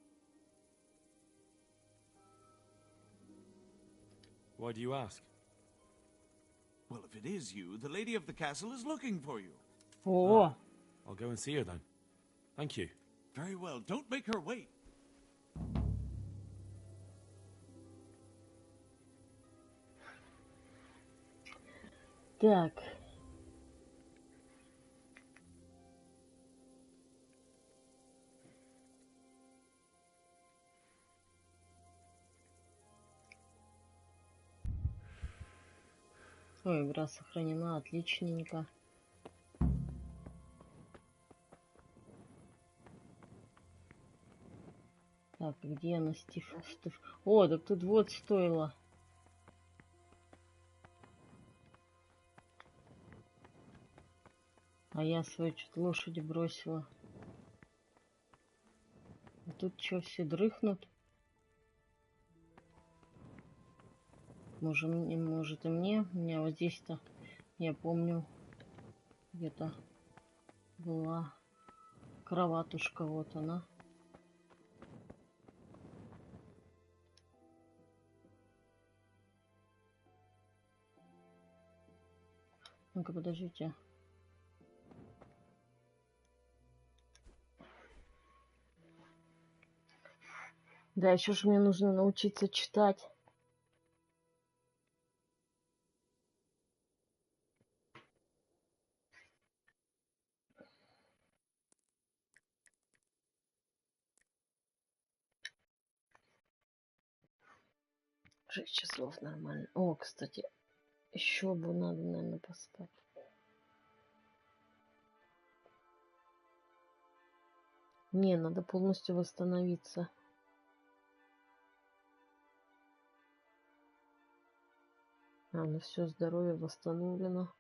Why do you ask? Well, if it is you, the lady of the castle is looking for you. О! I'll go and see her then. Thank you. Very well. Don't make her wait. Так. Ой, игра сохранена, отличненько. Так, где она, Стив? О, так тут вот стоило. А я свою что-то лошадь бросила. А тут что, все дрыхнут? Может и мне. У меня вот здесь-то, я помню, где-то была кроватушка. Вот она. Ну-ка, подождите. Да, еще же мне нужно научиться читать. Шесть часов нормально. О, кстати, еще бы надо, наверное, поспать. Не, надо полностью восстановиться. Ну все, здоровье восстановлено.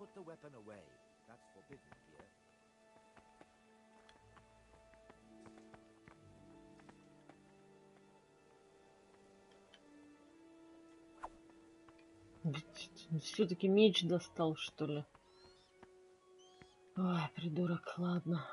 Put the weapon away. That's forbidden here. Все-таки меч достал, что ли? Ой, придурок, ладно.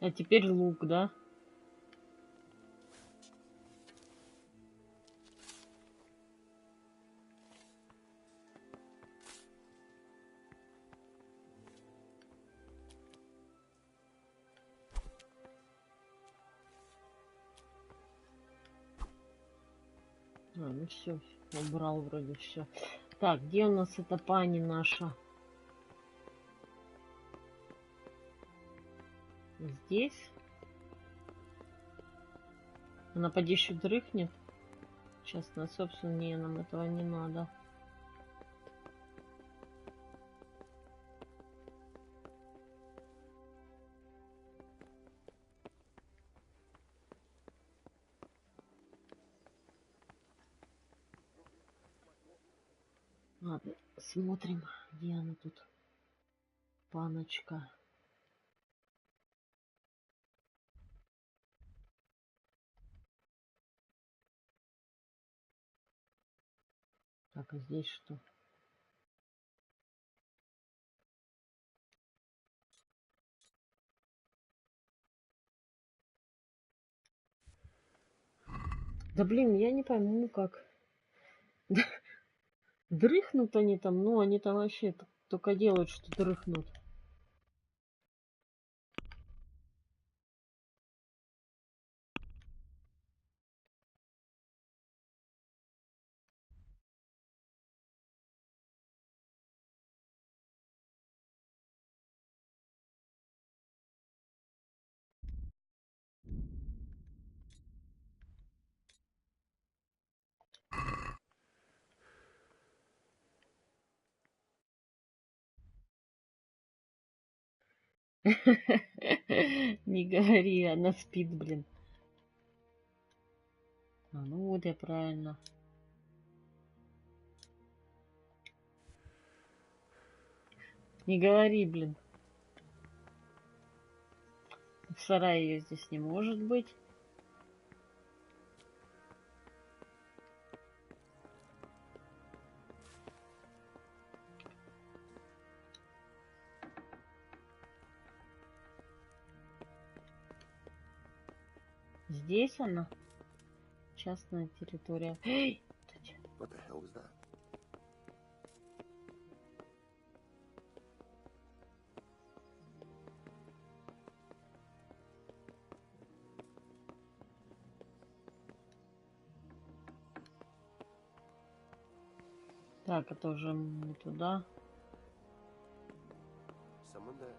А теперь лук, да? Ну все, убрал вроде все. Так, где у нас эта пани наша? Здесь. Она поди еще дрыхнет. Сейчас, на собственно, не, нам этого не надо. Ладно, смотрим, где она тут. Паночка. Так, а здесь что? Да блин, я не пойму как. Дрыхнут они там, ну они там вообще только делают, что дрыхнут. Не говори, она спит, блин. А, ну вот я правильно. Не говори, блин. В сарае ее здесь не может быть. Здесь она. Частная территория. Эй! What the hell was that? Так, это уже не туда. Someone there.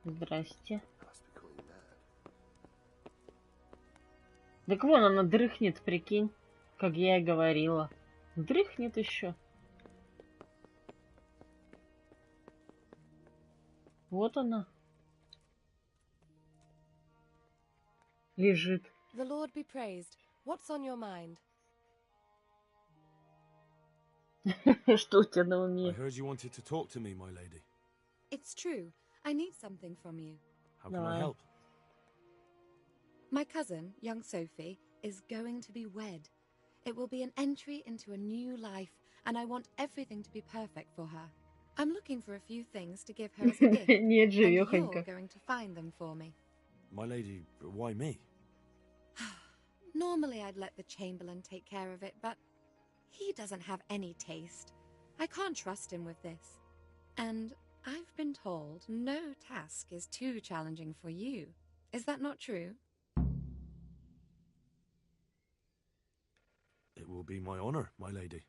Здрасте. Must be calling mad. Так вон она дрыхнет, прикинь. Как я и говорила. Дрыхнет еще. Вот она. Лежит. The Lord be praised. What's on your mind? Что у тебя на I уме? heard you wanted to talk to me, my lady. It's true. I need something from you. How can I help? My cousin, young Sophie, is going to be wed. It will be an entry into a new life, and I want everything to be perfect for her. I'm looking for a few things to give her as a gift, Нет, and you're живёхонько. going to find them for me. My lady, why me? Normally I'd let the Chamberlain take care of it, but he doesn't have any taste. I can't trust him with this. And I've been told no task is too challenging for you. Is that not true? It will be my honor, my lady.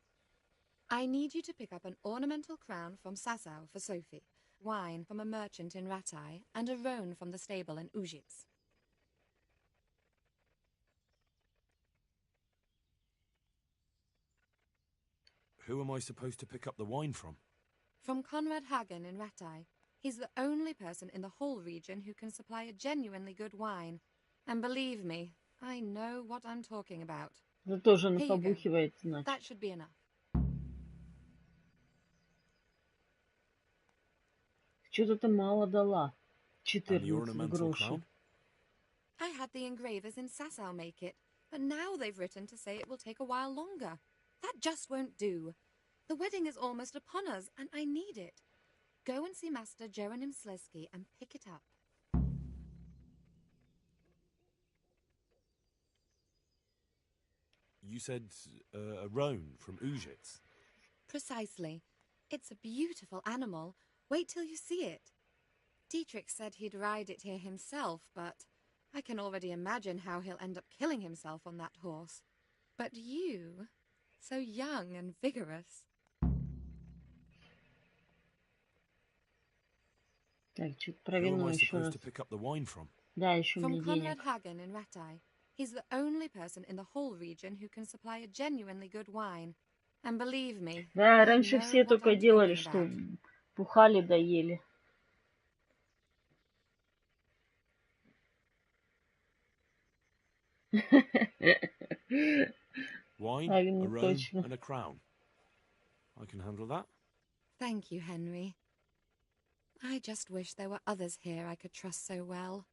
I need you to pick up an ornamental crown from Sasau for Sophie, wine from a merchant in Ratai, and a roan from the stable in Ujits. Who am I supposed to pick up the wine from? From Conrad Hagen in Ratai. He's the only person in the whole region who can supply a genuinely good wine. And believe me, I know what I'm talking about. Это тоже Here you go. побухивает, значит. That should be enough. Что-то ты мало дала. And the 14 ornamental грошей. crown? I had the engravers in Sasau make it, but now they've written to say it will take a while longer. That just won't do. The wedding is almost upon us, and I need it. Go and see Master Jeronim Slesky and pick it up. You said a roan from Ujits. Precisely. It's a beautiful animal. Wait till you see it. Dietrich said he'd ride it here himself, but I can already imagine how he'll end up killing himself on that horse. But you, so young and vigorous. Так, что-то про Who am вино I еще supposed раз. to pick up the wine from? Да, еще From мне Conrad денег. Hagen in Ratai. He's the only person in the whole region who can supply a genuinely good wine. And believe me, Да, I раньше know все what только I'm делали, talking что about. бухали да ели. Wine, А, a ну roan, точно. and a crown. I can handle that. Thank you, Henry. I just wish there were others here I could trust so well.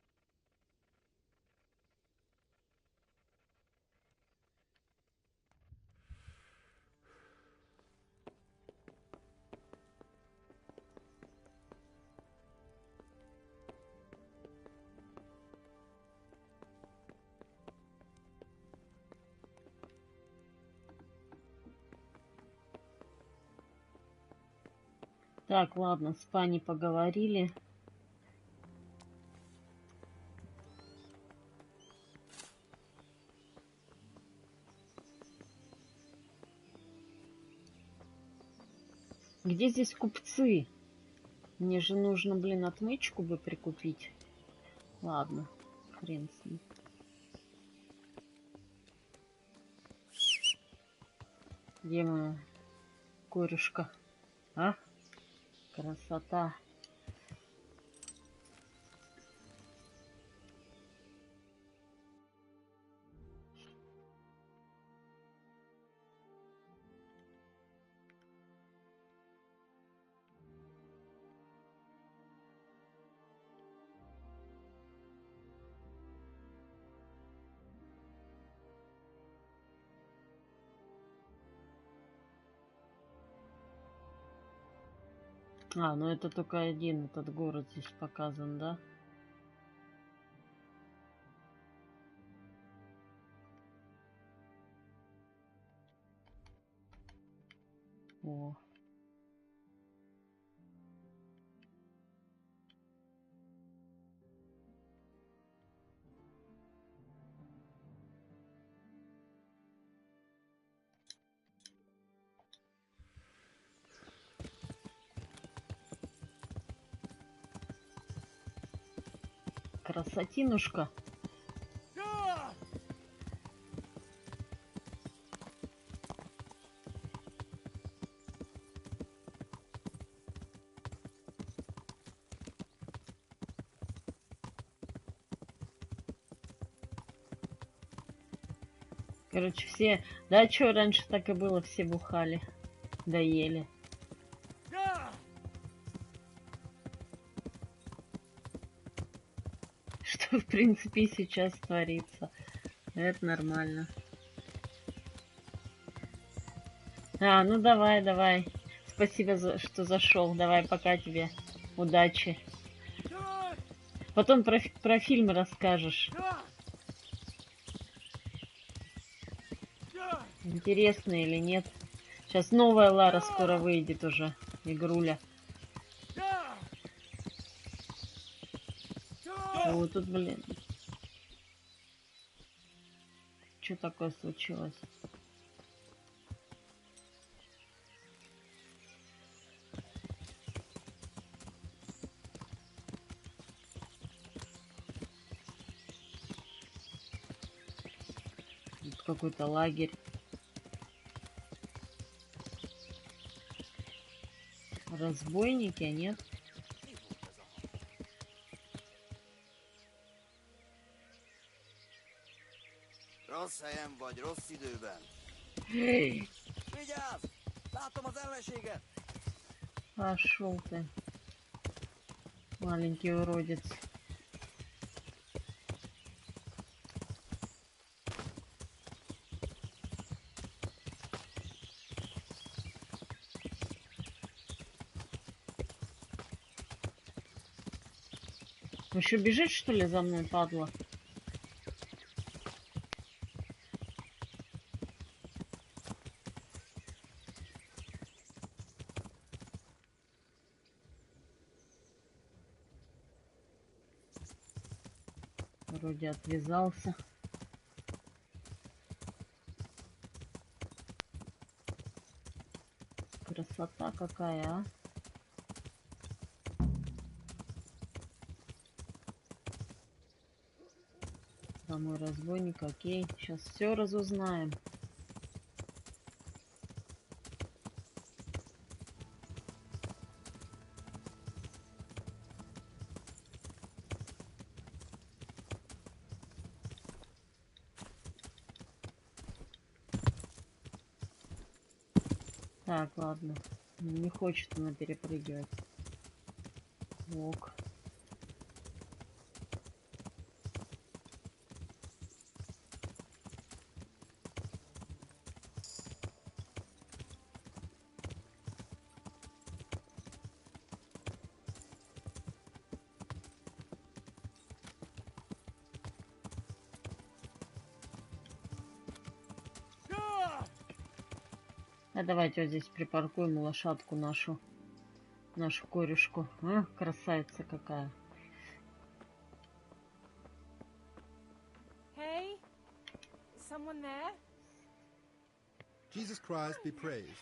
Так, ладно, с пани поговорили. Где здесь купцы? Мне же нужно, блин, отмычку бы прикупить. Ладно, хрен с ним. Где моя корюшка? А? Красота. А, ну это только один этот город здесь показан, да? О. Красотинушка. Короче, все... Да, что раньше так и было, все бухали, доели. Что, в принципе, сейчас творится. Это нормально. А, ну давай, давай. Спасибо, что зашел. Давай, пока тебе. Удачи. Потом про фильм расскажешь. Интересно или нет. Сейчас новая Лара скоро выйдет уже. Игруля. О, тут, блин. Что такое случилось? Тут какой-то лагерь. Разбойники, а нет? Rossz helyen vagy, rossz időben. Эй! Vigyázz! Látom az ellenséget! Пошел ты, маленький уродец. Еще бежит, что ли, за мной, падла? Вроде отвязался. Красота какая, а? самый разбойник, окей. Сейчас все разузнаем. Так, ладно. Не хочет она перепрыгивать. Ок. А давайте вот здесь припаркуем лошадку нашу корюшку. А, красавица какая. Hey, is someone there? Jesus Christ be praised.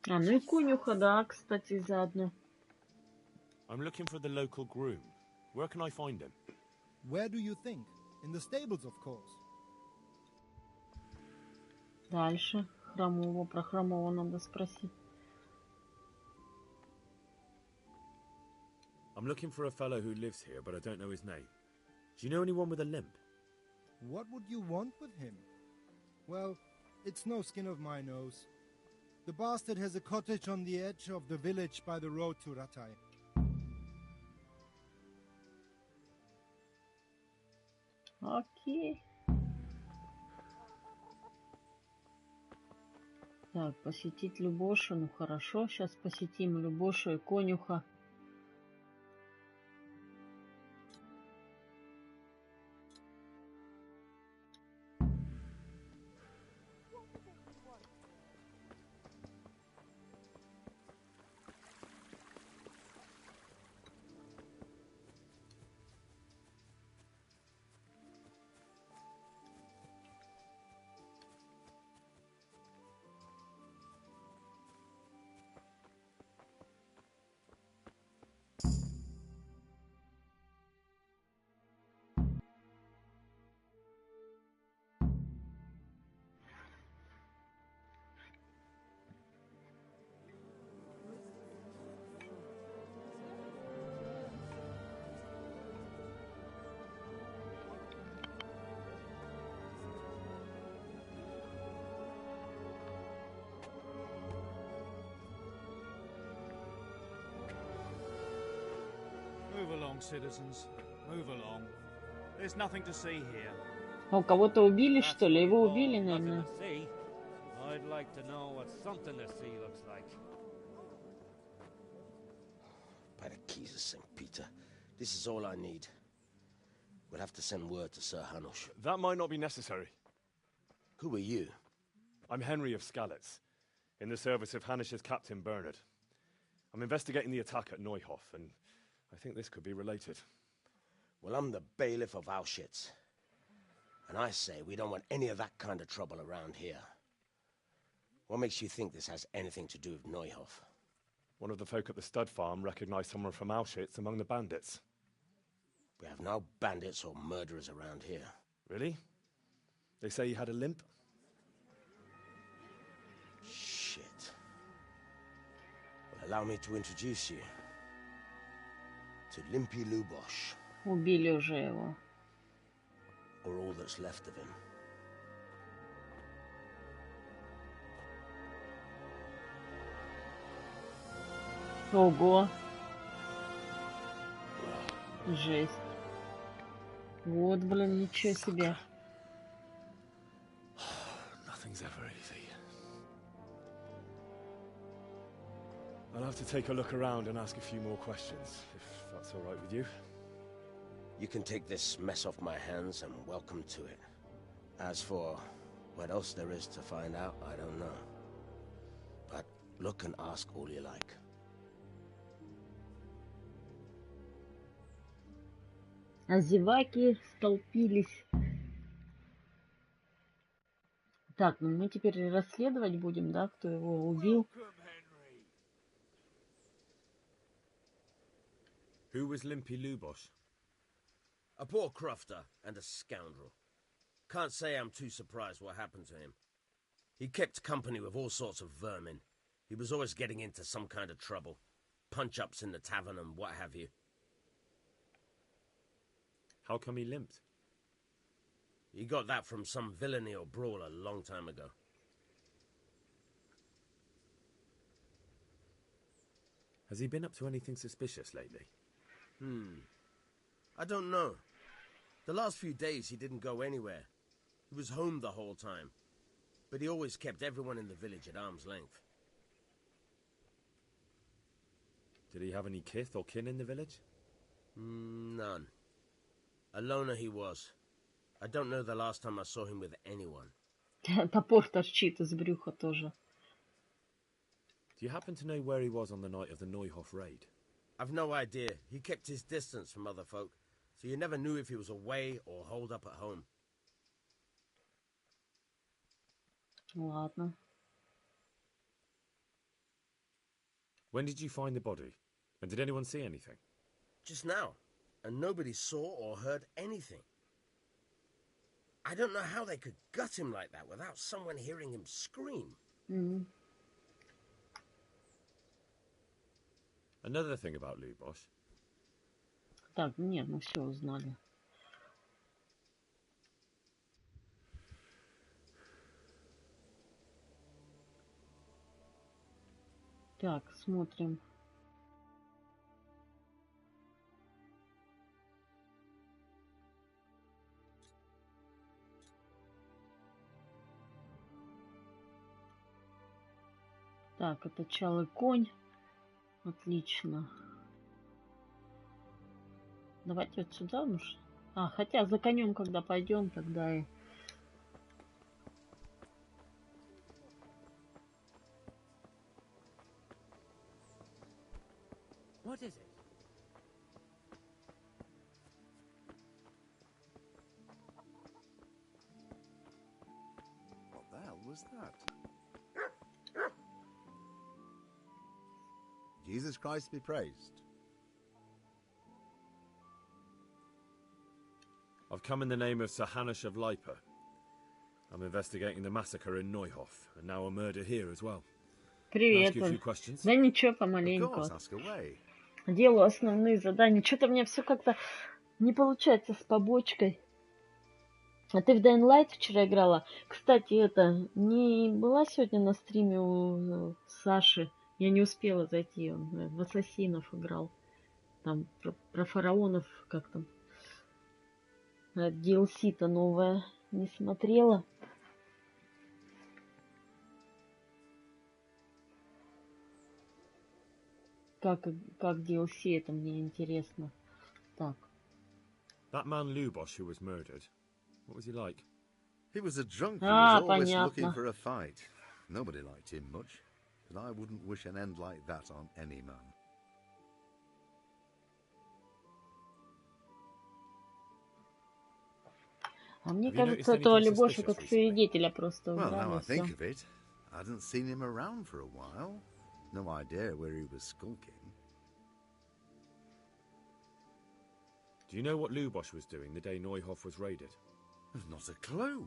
А, ну и конюха, да, кстати, заодно. I'm looking for the local groom. Where can I find him? Where do you think? In the stables, of course. Дальше. Хромого, про хромого надо спросить. I'm looking for a fellow who lives here, but I don't know his name. Do you know anyone with a limp? What would you want with him? Well, it's no skin of my nose. The bastard has a cottage on the edge of the village by the road to Ratai. Окей. Так, посетить Любошу. Ну хорошо, сейчас посетим Любошу и конюха. Move along, citizens. Move along. There's nothing to see here. А у кого-то убили, что ли? Его убили, наверное. I'd like to know what something to see looks like. By the keys of St. Peter, this is all I need. We'll have to send word to Sir Hanush. That might not be necessary. Who are you? I'm Henry of Skalitz, in the service of Hanush's Captain Bernard. I'm investigating the attack at Neuhof, and I think this could be related. Well, I'm the bailiff of Auschwitz. And I say we don't want any of that kind of trouble around here. What makes you think this has anything to do with Neuhof? One of the folk at the stud farm recognized someone from Auschwitz among the bandits. We have no bandits or murderers around here. Really? They say he had a limp? Shit. Well, allow me to introduce you to Limpy Lubosh. Убили уже его. Or all that's left of him. Ого. Жесть. Вот, блин, ничего себе. Nothing's ever easy. I'll have to take a look around and ask a few more questions, if that's all right with you. You can take this mess off my hands and welcome to it. As for what else there is to find out, I don't know. But look and ask all you like. А зеваки столпились. Так, ну мы теперь расследовать будем, да, кто его убил. Who was Limpy Lubosh? A poor crofter and a scoundrel. Can't say I'm too surprised what happened to him. He kept company with all sorts of vermin. He was always getting into some kind of trouble. Punch-ups in the tavern and what have you. How come he limped? He got that from some villainy or brawl a long time ago. Has he been up to anything suspicious lately? I don't know. The last few days he didn't go anywhere. He was home the whole time. But he always kept everyone in the village at arm's length. Did he have any kith or kin in the village? None. A loner he was. I don't know the last time I saw him with anyone. Топор торчит из брюха тоже. Do you happen to know where he was on the night of the Neuhof raid? I've no idea. He kept his distance from other folk, so you never knew if he was away or holed up at home. Ладно. When did you find the body? And did anyone see anything? Just now. And nobody saw or heard anything. I don't know how they could gut him like that without someone hearing him scream. Another thing about Lubosh. Так, нет, мы все узнали. Так, смотрим. Так, это чалый конь. Отлично. Давайте вот сюда, уж. Хотя за конем, когда пойдем, тогда и... What is it? What the hell was that? Jesus Christ be praised. I've come in the name of Sir Hanush of Leipa. I'm investigating the massacre in Neuhof, and now a murder here as well. Привет. Да ничего, помаленьку. Делаю основные задания. Что-то у меня все как-то не получается с побочкой. А ты в Dying Light вчера играла? Кстати, не была сегодня на стриме у Саши. Я не успела зайти. Он в Ассасинов играл. Там про фараонов, как там. DLC-то новое не смотрела. Как DLC, это мне интересно. Так. That man Lubosh who was murdered, what was he like? He was a drunk who was always понятно. looking for a fight. Nobody liked him much, but I wouldn't wish an end like that on any man. А мне кажется, этого Любоша как свидетеля просто Well, убрали. now I think of it, I hadn't seen him around for a while. No idea where he was skulking. Do you know what Lubosh was doing the day Neuhof was raided? I've not a clue.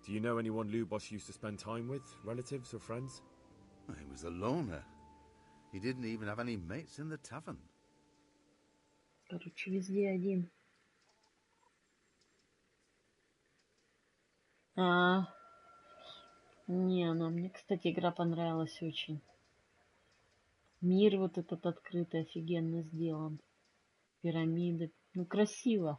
Do you know anyone Lubosh used to spend time with? Relatives or friends? He was a loner. He didn't even have any mates in the tavern. Короче, везде один. Не, мне, кстати, игра понравилась очень. Мир вот этот открытый, офигенно сделан. Пирамиды. Ну, красиво.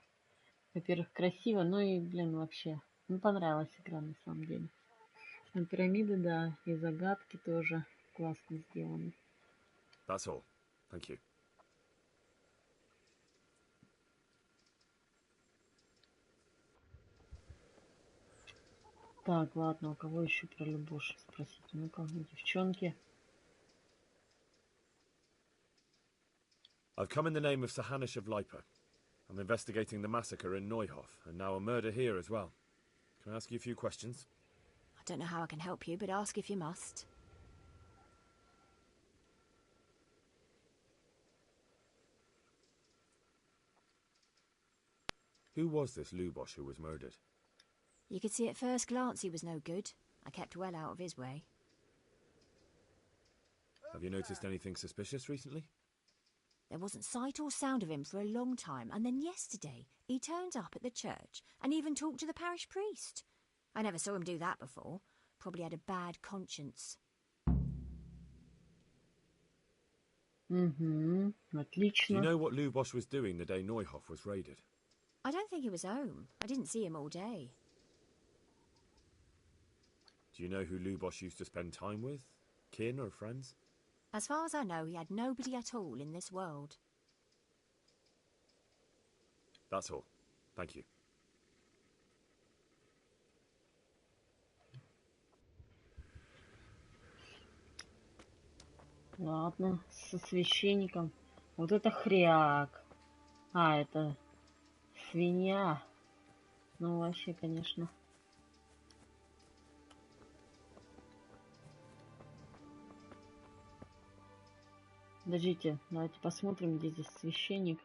Во-первых, красиво, ну и, вообще. Понравилась игра, на самом деле. Ну, пирамиды, да, и загадки тоже классно сделаны. That's all. Thank you. Так, ладно, у кого еще про Любоша спросить? Ну-ка, девчонки. I've come in the name of Sir Hanush of Leipa. I'm investigating the massacre in Neuhof, and now a murder here as well. Can I ask you a few questions? I don't know how I can help you, but ask if you must. Who was this Lubosh who was murdered? You could see at first glance he was no good. I kept well out of his way. Have you noticed anything suspicious recently? There wasn't sight or sound of him for a long time, and then yesterday he turned up at the church and even talked to the parish priest. I never saw him do that before. Probably had a bad conscience. Отлично. Do you know what Lubosh was doing the day Neuhoff was raided? I don't think he was home. I didn't see him all day. Do you know who Lubosh used to spend time with? Kin or friends? As far as I know, he had nobody at all in this world. That's all. Thank you. Ладно, со священником. Вот это хряк. А, это свинья. Ну, вообще, конечно. Подождите, давайте посмотрим, где здесь священник.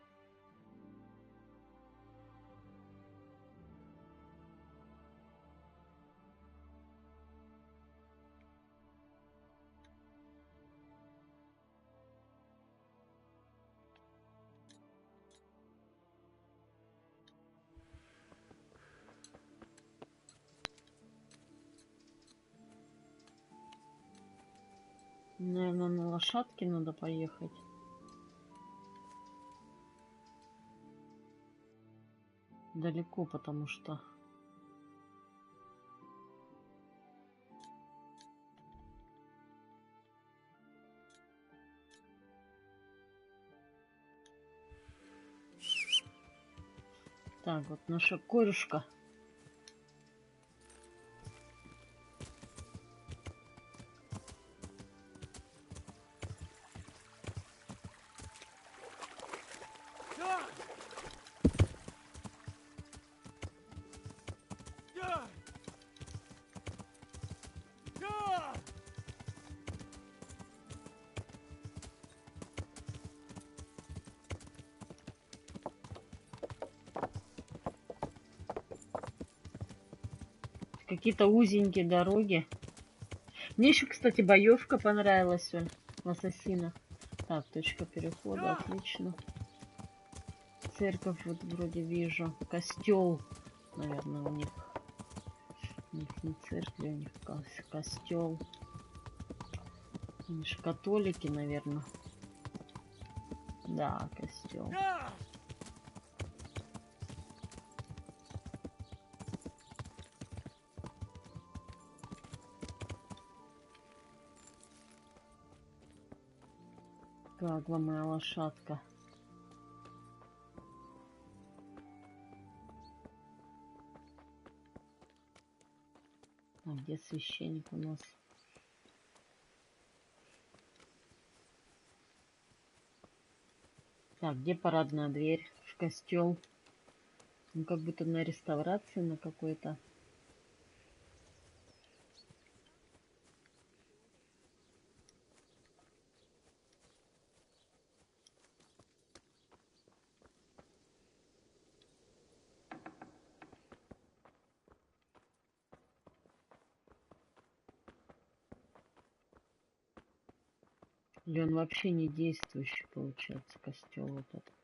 Наверное, на лошадке надо поехать. Далеко, потому что... Так, вот наша корюшка. Какие-то узенькие дороги. Мне еще, кстати, боевка понравилась в Ассасинах. Так, точка перехода, отлично. Церковь вот вроде вижу. Костел, наверное, у них. У них не церковь, у них костел. Они же католики, наверное. Да, костел. Как вам моя лошадка? А где священник у нас? Так, где парадная дверь? В костел. Ну, как будто на реставрации на какой-то. Или он вообще не действующий, получается, костел вот этот.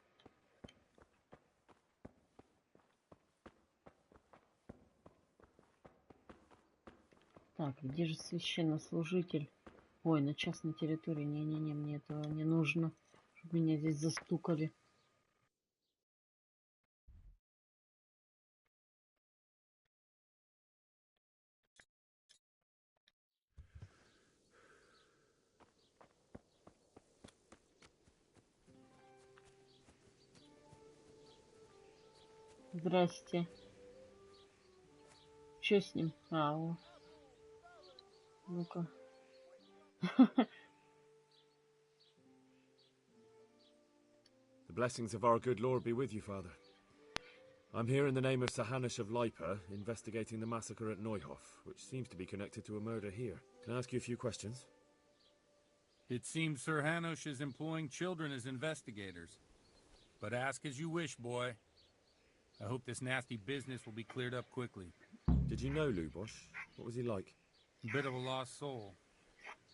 Так, где же священнослужитель? Ой, на частной территории. Не-не-не, мне этого не нужно, чтобы меня здесь застукали. Здрасте. Что с ним? А, о. Ну-ка. The blessings of our good Lord be with you, Father. I'm here in the name of Sir Hanush of Leipa, investigating the massacre at Neuhoff, which seems to be connected to a murder here. Can I ask you a few questions? It seems Sir Hanush is employing children as investigators. But ask as you wish, boy. I hope this nasty business will be cleared up quickly. Did you know Lubosh? What was he like? A bit of a lost soul.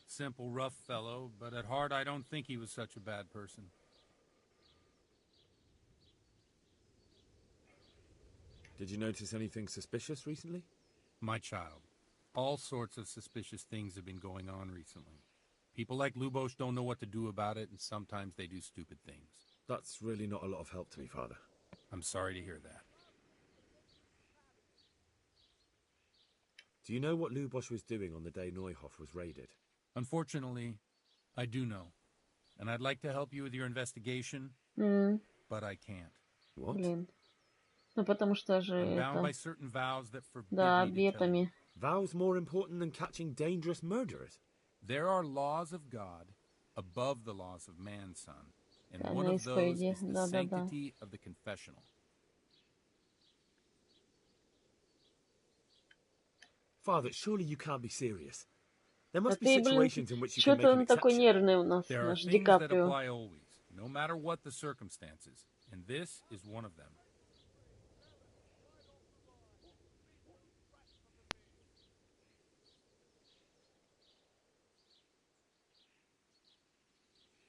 Simple, rough fellow, but at heart I don't think he was such a bad person. Did you notice anything suspicious recently? My child, all sorts of suspicious things have been going on recently. People like Lubosh don't know what to do about it, and sometimes they do stupid things. That's really not a lot of help to me, Father. I'm sorry to hear that. Do you know what Lubosh was doing on the day Neuhoff was raided? Unfortunately, I do know. And I'd like to help you with your investigation, but I can't. What? Блин. Ну, потому что же I'm bound by это... certain vows that forbid Да, me to tell you. обетами. Vows more important than catching dangerous murderers? There are laws of God above the laws of man, son. And Да, one на of those исповеди. is the Да, да, да. sanctity of the confessional. Father, surely you can't be serious. There Да must be ты, блин, situations in which you can make что-то an он такой exception. нервный у нас, There are наш things that Ди-Каприо. apply always, no matter what the circumstances, and this is one of them.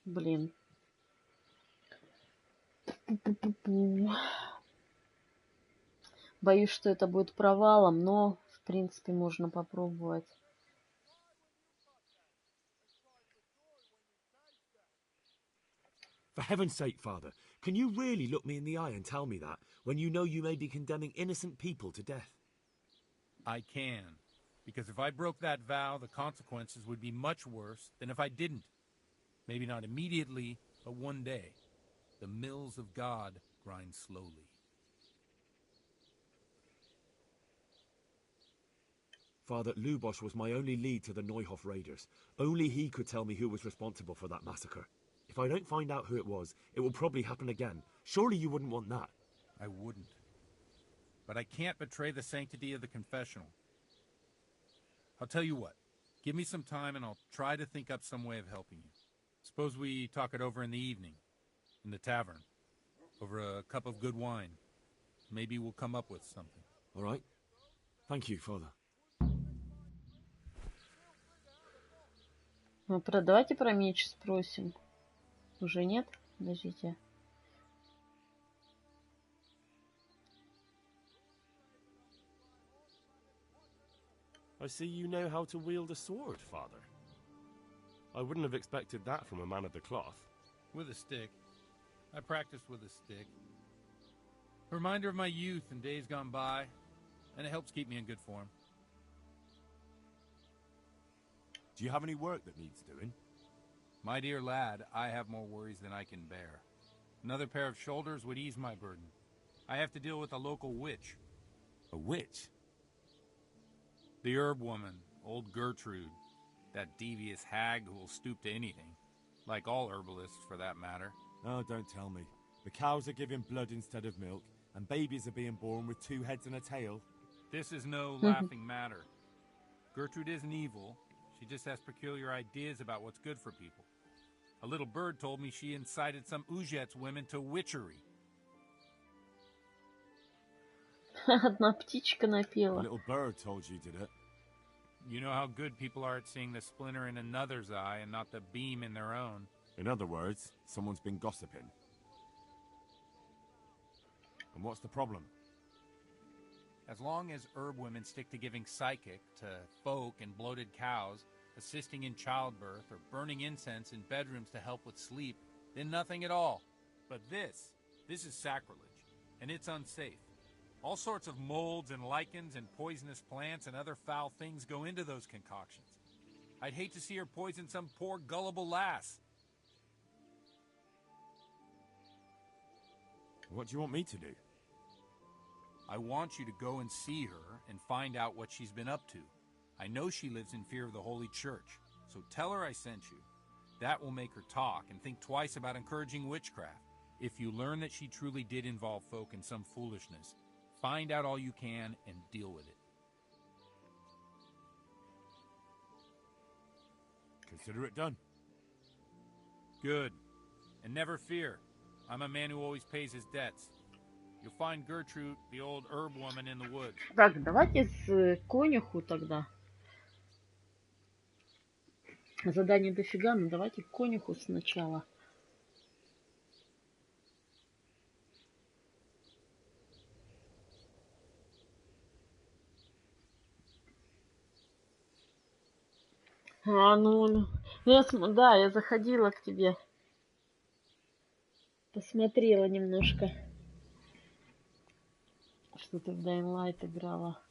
Блин. Боюсь, что это будет провалом, но, в принципе, можно попробовать. For heaven's sake, Father, can you really look me in the eye and tell me that when you know you may be condemning innocent people to death? I can. Because if I broke that vow, the consequences would be much worse than if I didn't. Maybe not immediately, but one day. The mills of God grind slowly. Father, Lubosh was my only lead to the Neuhoff raiders. Only he could tell me who was responsible for that massacre. If I don't find out who it was, it will probably happen again. Surely you wouldn't want that. I wouldn't. But I can't betray the sanctity of the confessional. I'll tell you what. Give me some time and I'll try to think up some way of helping you. Suppose we talk it over in the evening. In the tavern. Over a cup of good wine. Maybe we'll come up with something. All right. Thank you, Father. Ну, давайте про меч спросим. Уже нет? Подождите. I see you know how to wield a sword, Father. I wouldn't have expected that from a man of the cloth. With a stick. I practiced with a stick. A reminder of my youth and days gone by, and it helps keep me in good form. Do you have any work that needs doing? My dear lad, I have more worries than I can bear. Another pair of shoulders would ease my burden. I have to deal with a local witch. A witch? The herb woman, old Gertrude. That devious hag who will stoop to anything. Like all herbalists, for that matter. Oh, don't tell me. The cows are giving blood instead of milk, and babies are being born with 2 heads and a tail. This is no laughing matter. Gertrude isn't evil. She just has peculiar ideas about what's good for people. A little bird told me she incited some Uzhet's women to witchery. Одна птичка A напела. little bird told you, did it? You know how good people are at seeing the splinter in another's eye and not the beam in their own. In other words, someone's been gossiping. And what's the problem? As long as herb women stick to giving psychic to folk and bloated cows, assisting in childbirth, or burning incense in bedrooms to help with sleep, then nothing at all. But this is sacrilege, and it's unsafe. All sorts of molds and lichens and poisonous plants and other foul things go into those concoctions. I'd hate to see her poison some poor gullible lass. What do you want me to do? I want you to go and see her and find out what she's been up to. I know she lives in fear of the Holy Church, so tell her I sent you. That will make her talk and think twice about encouraging witchcraft. If you learn that she truly did involve folk in some foolishness, find out all you can and deal with it. Consider it done. Good. And never fear. I'm a man who always pays his debts. You'll find Gertrude, the old herb woman, in the woods. Так, давайте с конюху тогда. Заданий дофига, но давайте к конюху сначала. Ну, да, я заходила к тебе. Посмотрела немножко, что ты в Dying Light играла.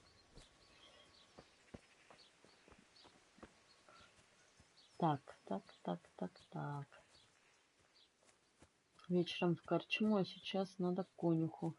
Так. Вечером в корчму, а сейчас надо к конюху.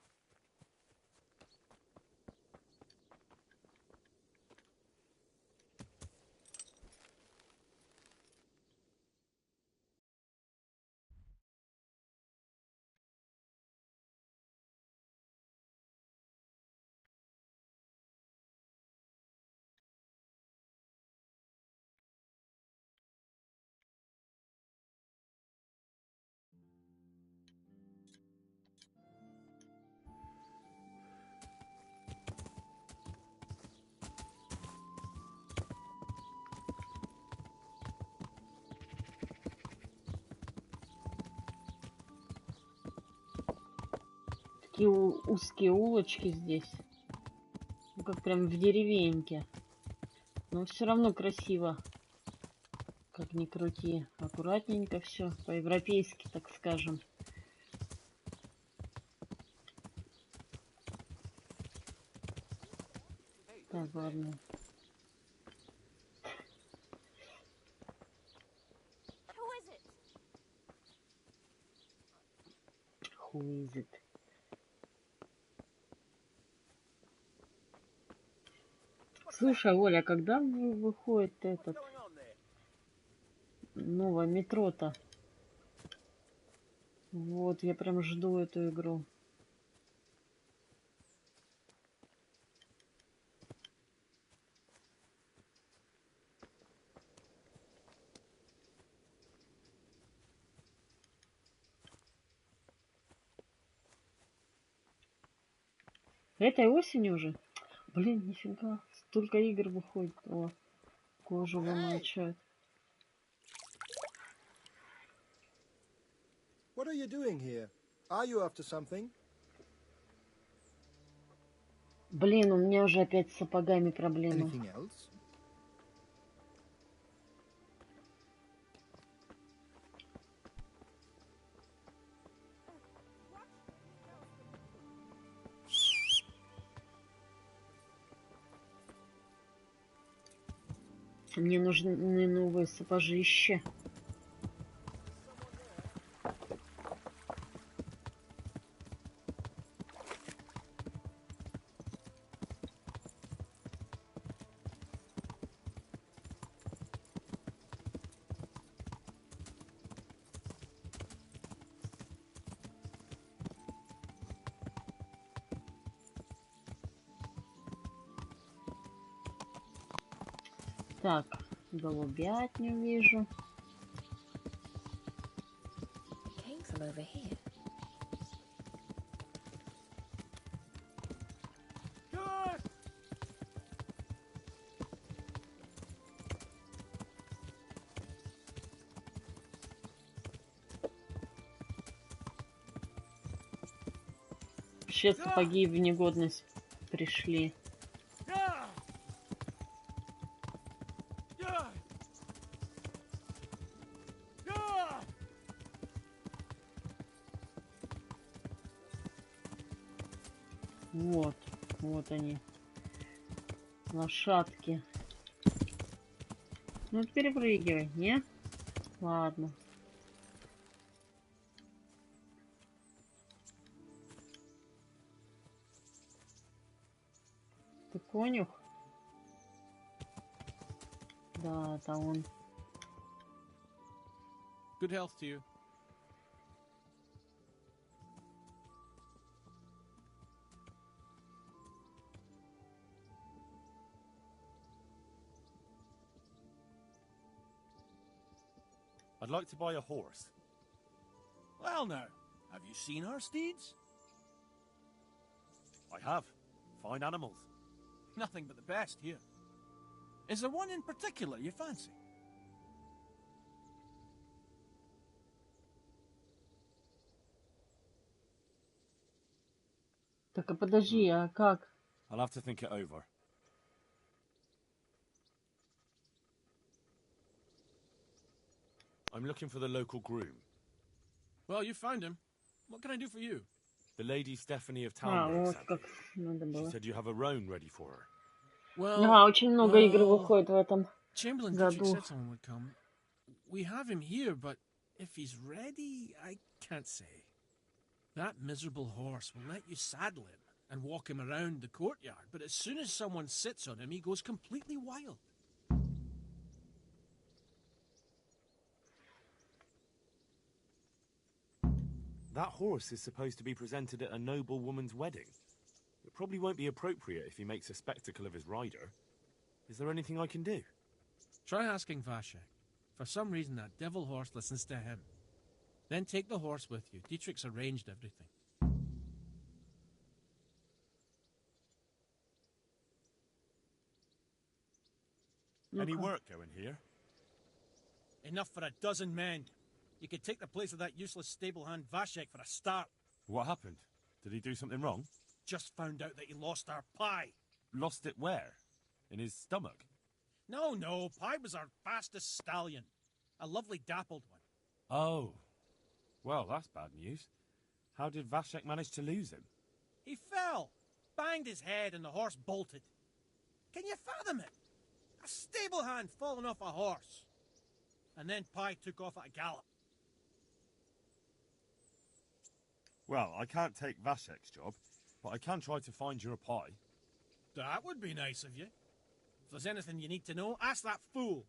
Такие узкие улочки здесь. Ну, как прям в деревеньке. Но все равно красиво. Как ни крути. Аккуратненько все. По-европейски, так скажем. Так, ладно. Who is it? Слушай, Оля, когда выходит этот новое метро-то? Вот, я прям жду эту игру. Этой осенью уже? Блин, нифига. Столько игр выходит. О, кожу вымачивает. What are you doing here? Are you after something? Блин, у меня уже опять с сапогами проблемы. Anything else? Мне нужны новые сапожища. Так, голубятню вижу. Вообще сапоги в негодность пришли. Вот они. Лошадки. Ну, перепрыгивай, не? Ладно. Ты конюх? Да, это он. Good health to you. I'd like to buy a horse. Well, now, have you seen our steeds? I have. Fine animals. Nothing but the best here. Is there one in particular you fancy? Так, а подожди, а как? I'll have to think it over. I'm looking for the local groom. Well, you found him. What can I do for you? The Lady Stephanie of А, Townbrook вот sent как me. надо She было. said you have a roan ready for her. Well, Ага, очень много игр выходит в этом Chamberlain Dietrich году. said someone would come. We have him here, but if he's ready, I can't say. That miserable horse will let you saddle him and walk him around the courtyard, but as soon as someone sits on him, he goes completely wild. That horse is supposed to be presented at a noble woman's wedding. It probably won't be appropriate if he makes a spectacle of his rider. Is there anything I can do? Try asking Vashek. For some reason, that devil horse listens to him. Then take the horse with you. Dietrich's arranged everything. Any work going here? Enough for a dozen men. You could take the place of that useless stable hand Vashek for a start. What happened? Did he do something wrong? Just found out that he lost our pie. Lost it where? In his stomach? No, Pie was our fastest stallion. A lovely dappled one. Oh. Well, that's bad news. How did Vashek manage to lose him? He fell, banged his head, and the horse bolted. Can you fathom it? A stable hand falling off a horse. And then Pie took off at a gallop. Well, I can't take Vashek's job, but I can try to find you a pie. That would be nice of you. If there's anything you need to know, ask that fool.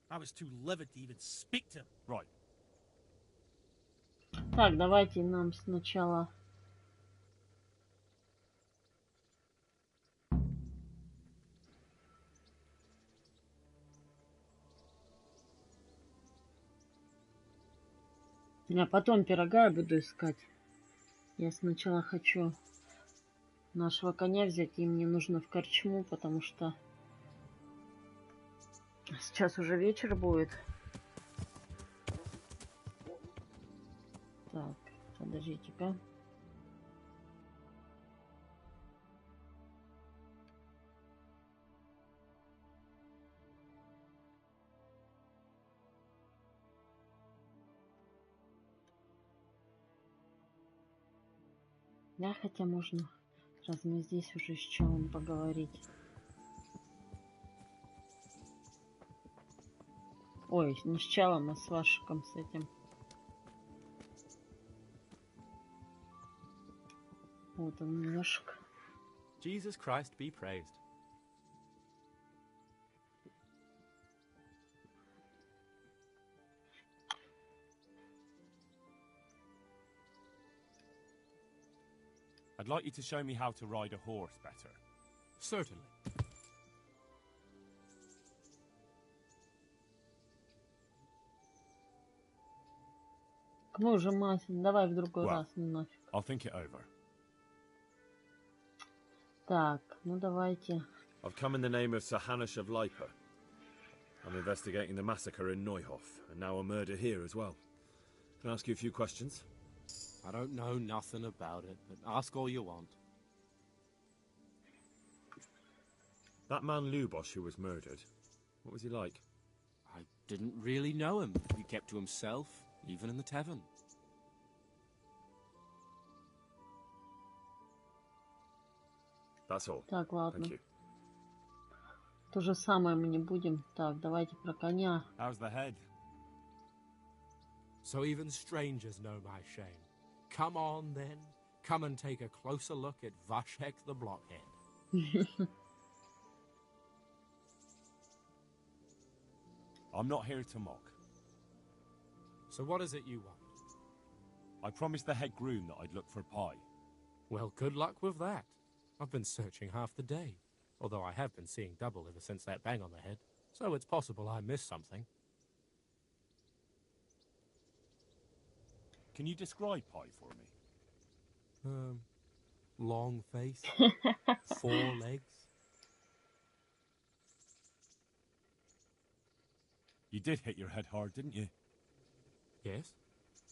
I was too livid to even speak to him. Right. Так, давайте нам сначала... А потом пирога я буду искать. Я сначала хочу нашего коня взять, и мне нужно в корчму, потому что сейчас уже вечер будет. Так, подождите-ка. Да, хотя можно, раз мы здесь уже с чем поговорить. Ой, не с Чалом, а с Вашиком, с этим. Вот он, немножко. Jesus Christ be praised. I'd like you to show me how to ride a horse better. Certainly. Мы уже Масин, давай в другой раз, ну нафиг. I'll think it over. Так, ну давайте. I've come in the name of Sir Hanush of Leipa. I'm investigating the massacre in Neuhof, and now a murder here as well. Can I ask you a few questions? I don't know nothing about it, but ask all you want. That man Lubosh who was murdered, what was he like? I didn't really know him. He kept to himself, even in the tavern. That's all. Так, ладно. Thank you. То же самое мы не будем. Так, давайте про коня. How's the head? So even strangers know my shame. Come on, then. Come and take a closer look at Vashek the Blockhead. I'm not here to mock. So what is it you want? I promised the head groom that I'd look for pie. Well, good luck with that. I've been searching half the day, although I have been seeing double ever since that bang on the head, so it's possible I missed something. Can you describe pie for me? long face, 4 legs. You did hit your head hard, didn't you? Yes?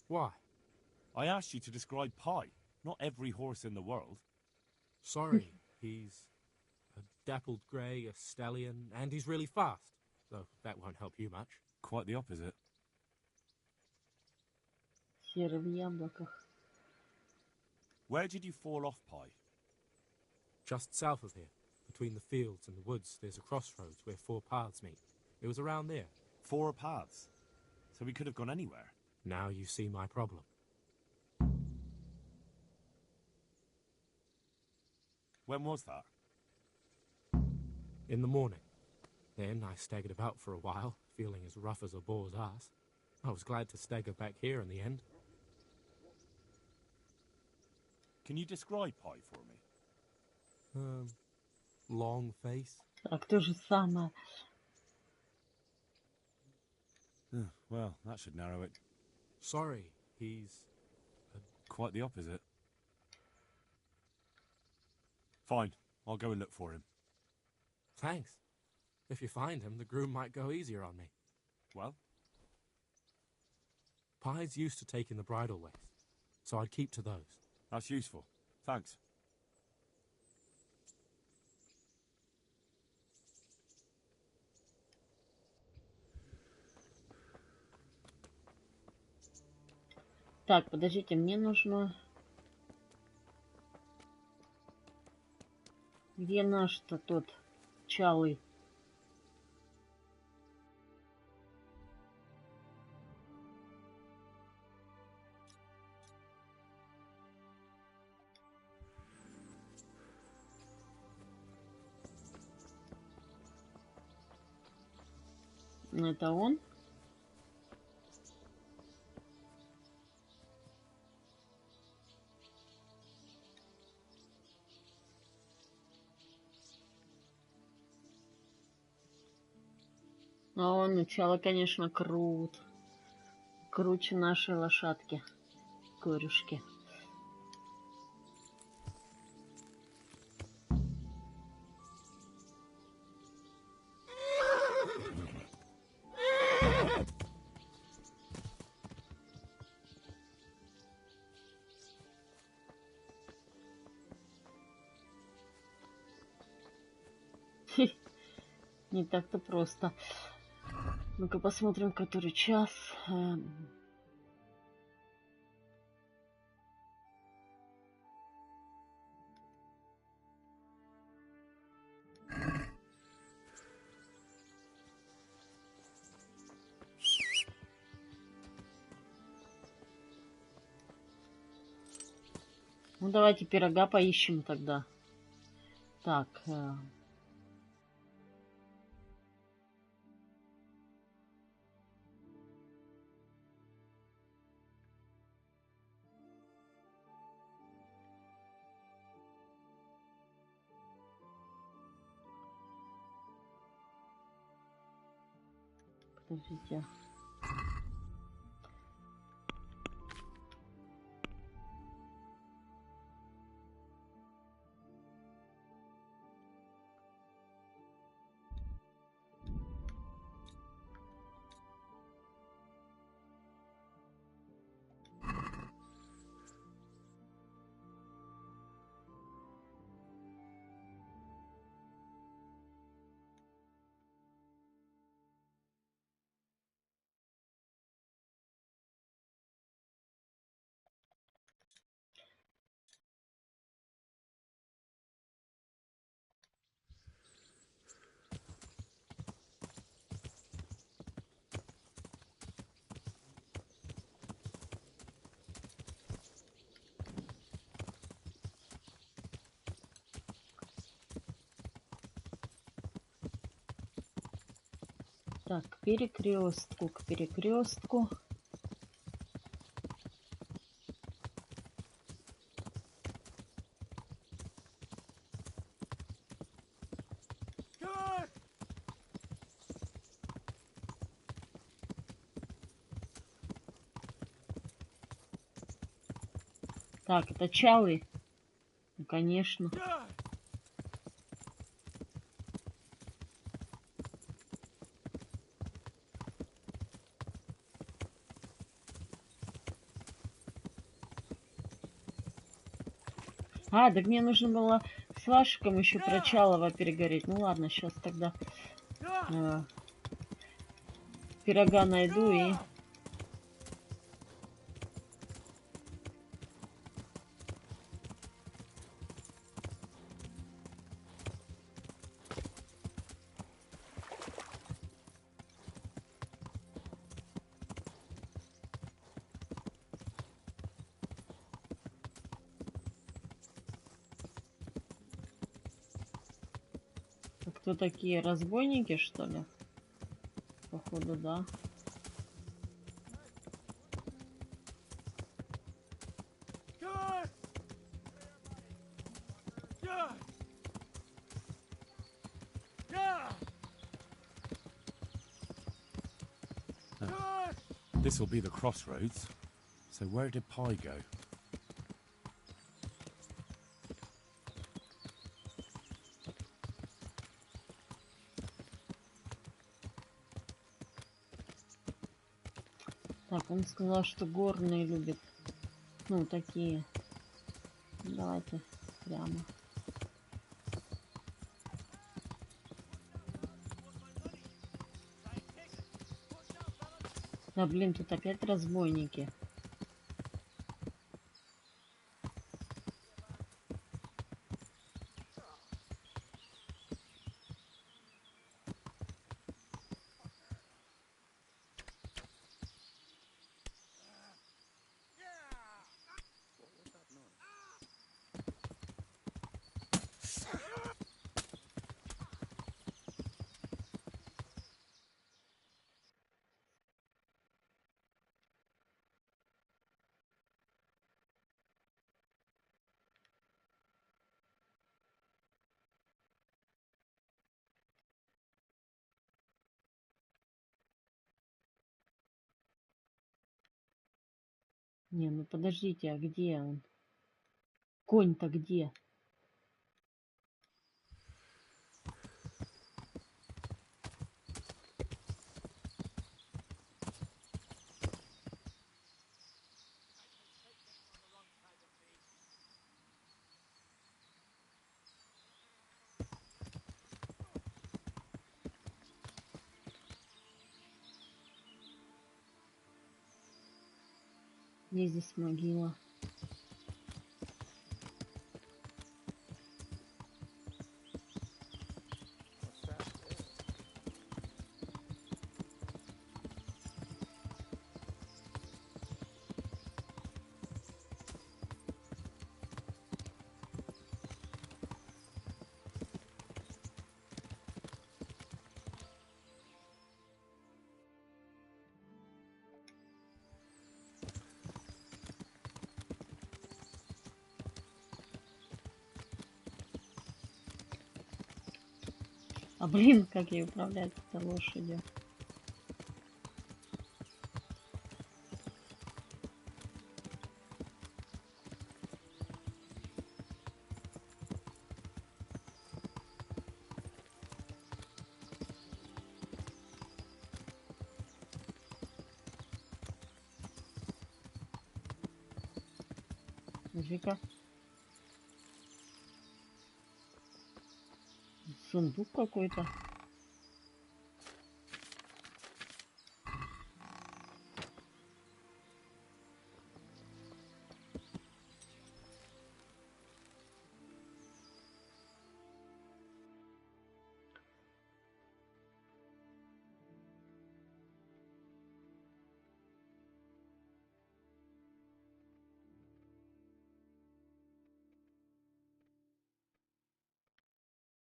Why? I asked you to describe Pi, not every horse in the world. Sorry, he's a dappled grey, a stallion, and he's really fast. Though that won't help you much. Quite the opposite. Серый в яблоках. Where did you fall off, Pi? Just south of here, between the fields and the woods, there's a crossroads where 4 paths meet. It was around there. 4 paths? So we could have gone anywhere. Now you see my problem. When was that? In the morning. Then I staggered about for a while, feeling as rough as a boar's ass. I was glad to stagger back here in the end. Can you describe Pi for me? Long face. Так, то же самое. Well, that should narrow it. Sorry, he's... Quite the opposite. Fine, I'll go and look for him. Thanks. If you find him, the groom might go easier on me. Well? Pi's used to taking the bridle ways, so I'd keep to those. That's useful. Thanks. Так, подождите, мне нужно... Где наш-то тот чалый? Это он? А он, начало, конечно, крут. Круче нашей лошадки. Корюшки. Не так-то просто. Ну-ка посмотрим, который час. Ну, давайте пирога поищем тогда. Так. Подождите. Так, к перекрестку, к перекрестку. Так, это чалый. конечно. А, так мне нужно было с Вашиком еще Прочалова перегореть. Ну ладно, сейчас тогда пирога найду и... Кто такие, разбойники, что ли? Походу, да. This will be the crossroads. So where did Pi go? Так, он сказал, что горные любят. Ну, такие. Давайте прямо. Да, блин, тут опять разбойники. Не, ну подождите, а где он? Конь-то где? Где здесь могила? А блин, как ей управлять этой лошадью? Нафига? Сундук какой-то.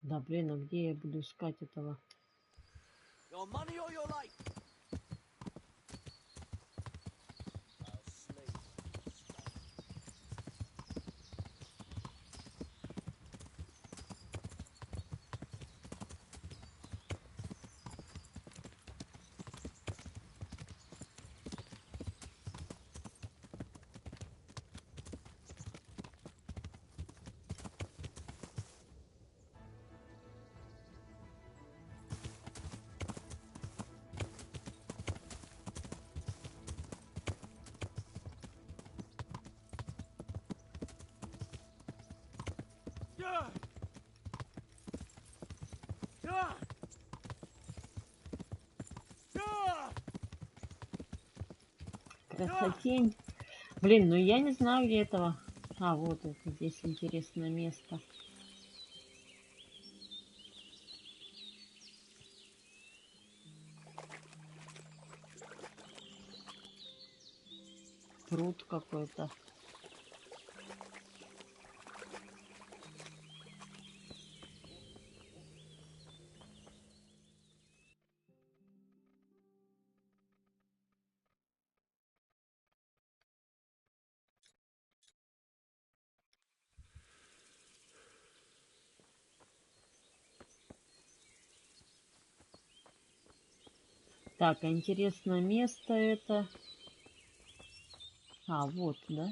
Да блин, а где я буду искать этого? Your money or your life? красотень. Блин, ну я не знаю, где этого. А, вот это здесь интересное место. Пруд какой-то. Так, интересное место это. А, вот, да?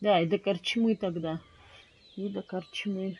Да, и до корчмы тогда. И до корчмы.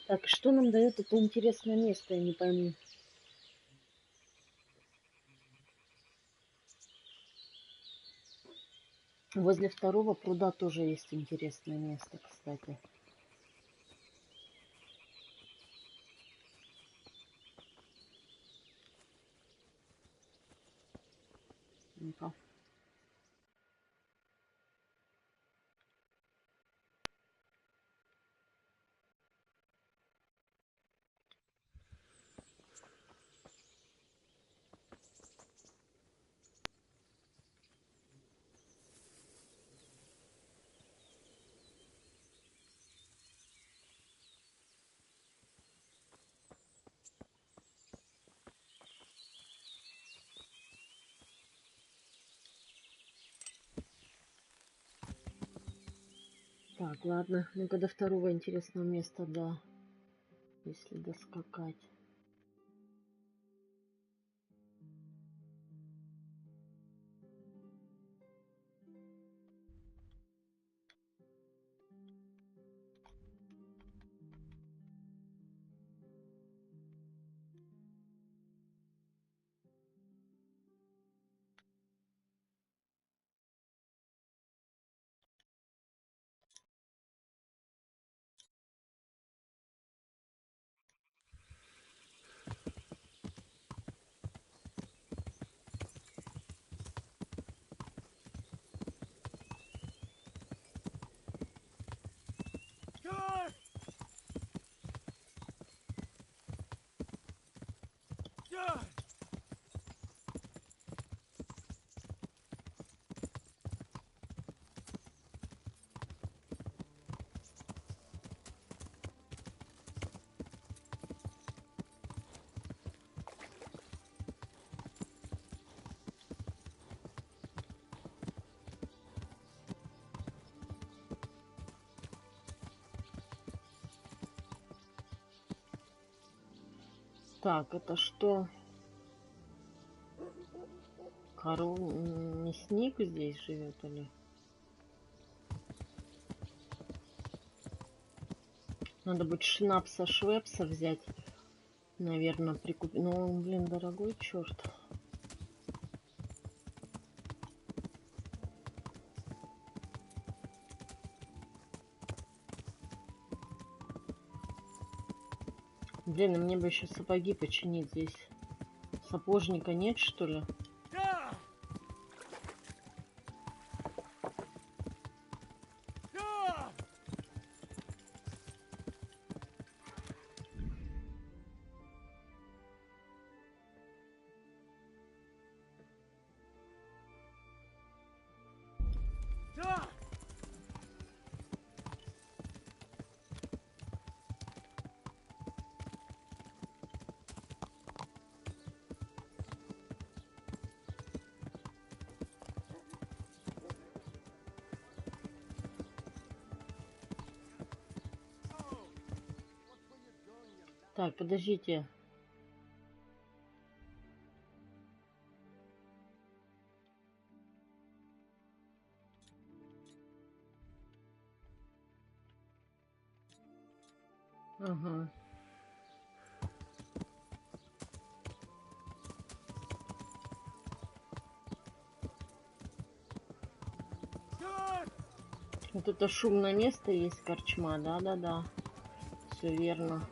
Так, что нам дает это интересное место, я не пойму. Возле второго пруда тоже есть интересное место, кстати. Сбербанка. Так, ладно. Ну-ка до второго интересного места, да. Если доскакать. Так, это что? Мясник здесь живет или? Надо будет швепса взять. Наверное, прикупить. Но он, блин, дорогой, черт. Блин, и мне бы еще сапоги починить здесь. Сапожника нет, что ли? Так, подождите. Ага. Вот это шумное место есть, корчма, да-да-да. Все верно.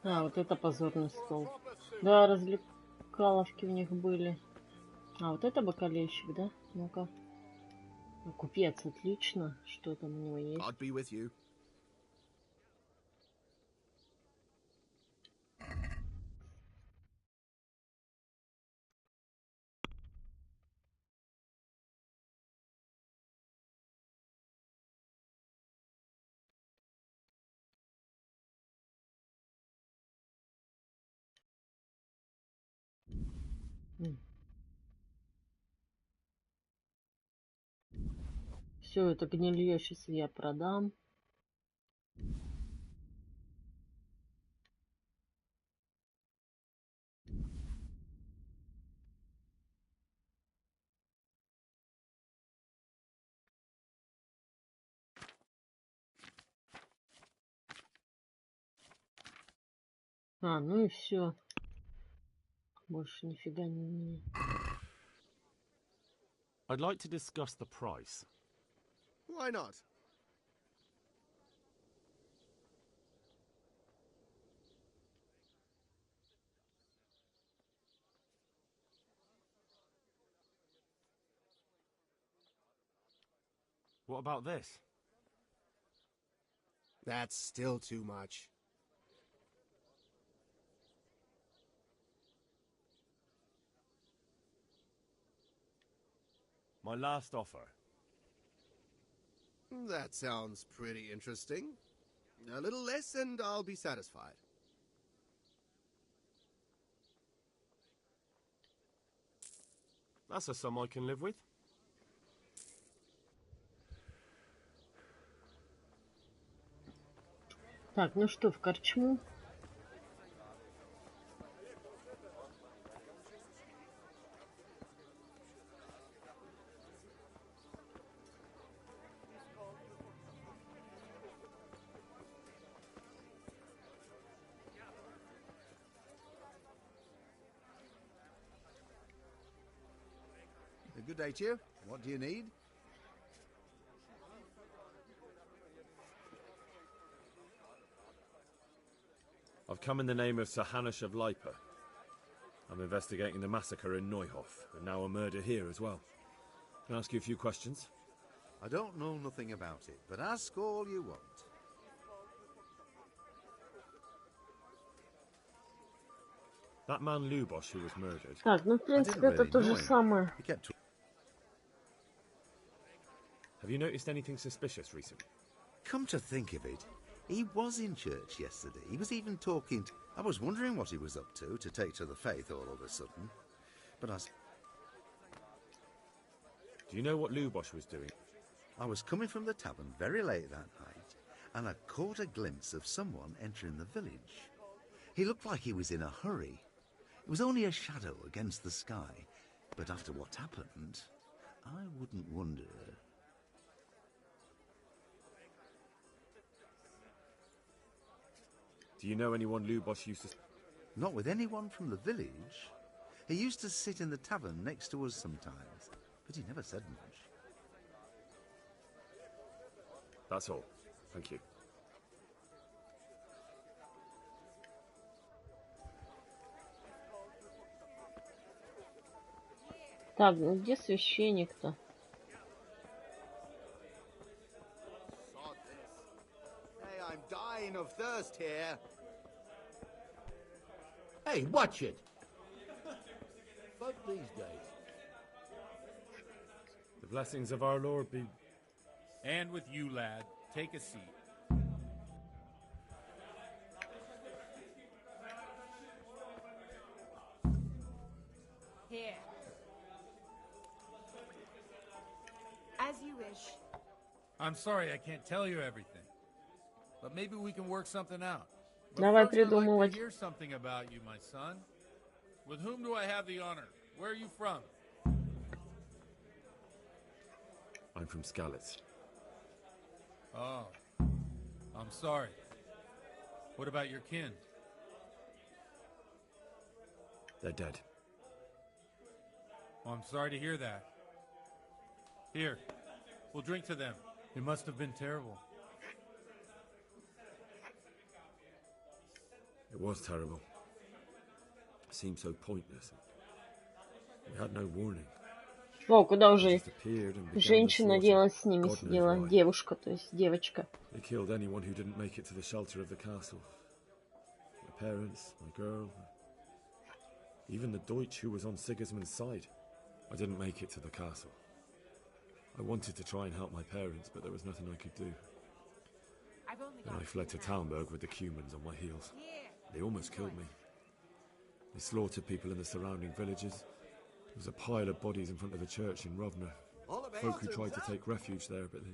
А, вот это позорный стол. Да, развлекаловки у них были. А, вот это бокалейщик, да? Ну-ка. Купец, отлично. Что там у него есть? Все это гнилье сейчас я продам. А, ну и все. Больше нифига не умею. I'd like to discuss the price. Why not? What about this? That's still too much. My last offer. That sounds pretty interesting. A little less and I'll be satisfied. That's a sum I can live with. Так, ну что, в корчму? Good day to you. What do you need? I've come in the name of Sir Hanush of Lipa. I'm investigating the massacre in Neuhof, and now a murder here as well. Can I ask you a few questions? I don't know nothing about it, but ask all you want. That man Lubosh who was murdered. Так, ну в принципе это то же самое. Have you noticed anything suspicious recently? Come to think of it, he was in church yesterday. He was even talking I was wondering what he was up to take to the faith all of a sudden. But Do you know what Lubosh was doing? I was coming from the tavern very late that night, and I caught a glimpse of someone entering the village. He looked like he was in a hurry. It was only a shadow against the sky, but after what happened, I wouldn't wonder. Do you know anyone Lubosh used to... Not with anyone from the village. He used to sit in the tavern next to us sometimes, but he never said much. That's all. Thank you. Так, ну где священник-то? Hey, I'm dying of thirst here. Hey, watch it! Fuck these days. The blessings of our Lord be... And with you, lad. Take a seat. Here. As you wish. I'm sorry I can't tell you everything. But maybe we can work something out. But Давай first, I'd like придумывать. to hear something about you, my son. With whom do I have the honor? Where are you from? I'm from Skalitz. Oh, I'm sorry. What about your kin? They're dead. Oh, I'm sorry to hear that. Here, we'll drink to them. It must have been terrible. It was terrible. It seemed so pointless. We had no warning. О, куда уже Just appeared and began the женщина slaughter. делать с ними God knows сидела, why. девушка, то есть девочка. They killed anyone who didn't make it to the shelter of the castle. My parents, my girl, even the Deutsch who was on Sigismund's side. I didn't make it to the castle. I wanted to try and help my parents, but there was nothing I could do. Then I fled to Talmberg with the Cumans on my heels. They almost killed me. They slaughtered people in the surrounding villages. There was a pile of bodies in front of the church in Rovna. Folk who tried to take refuge there, but they...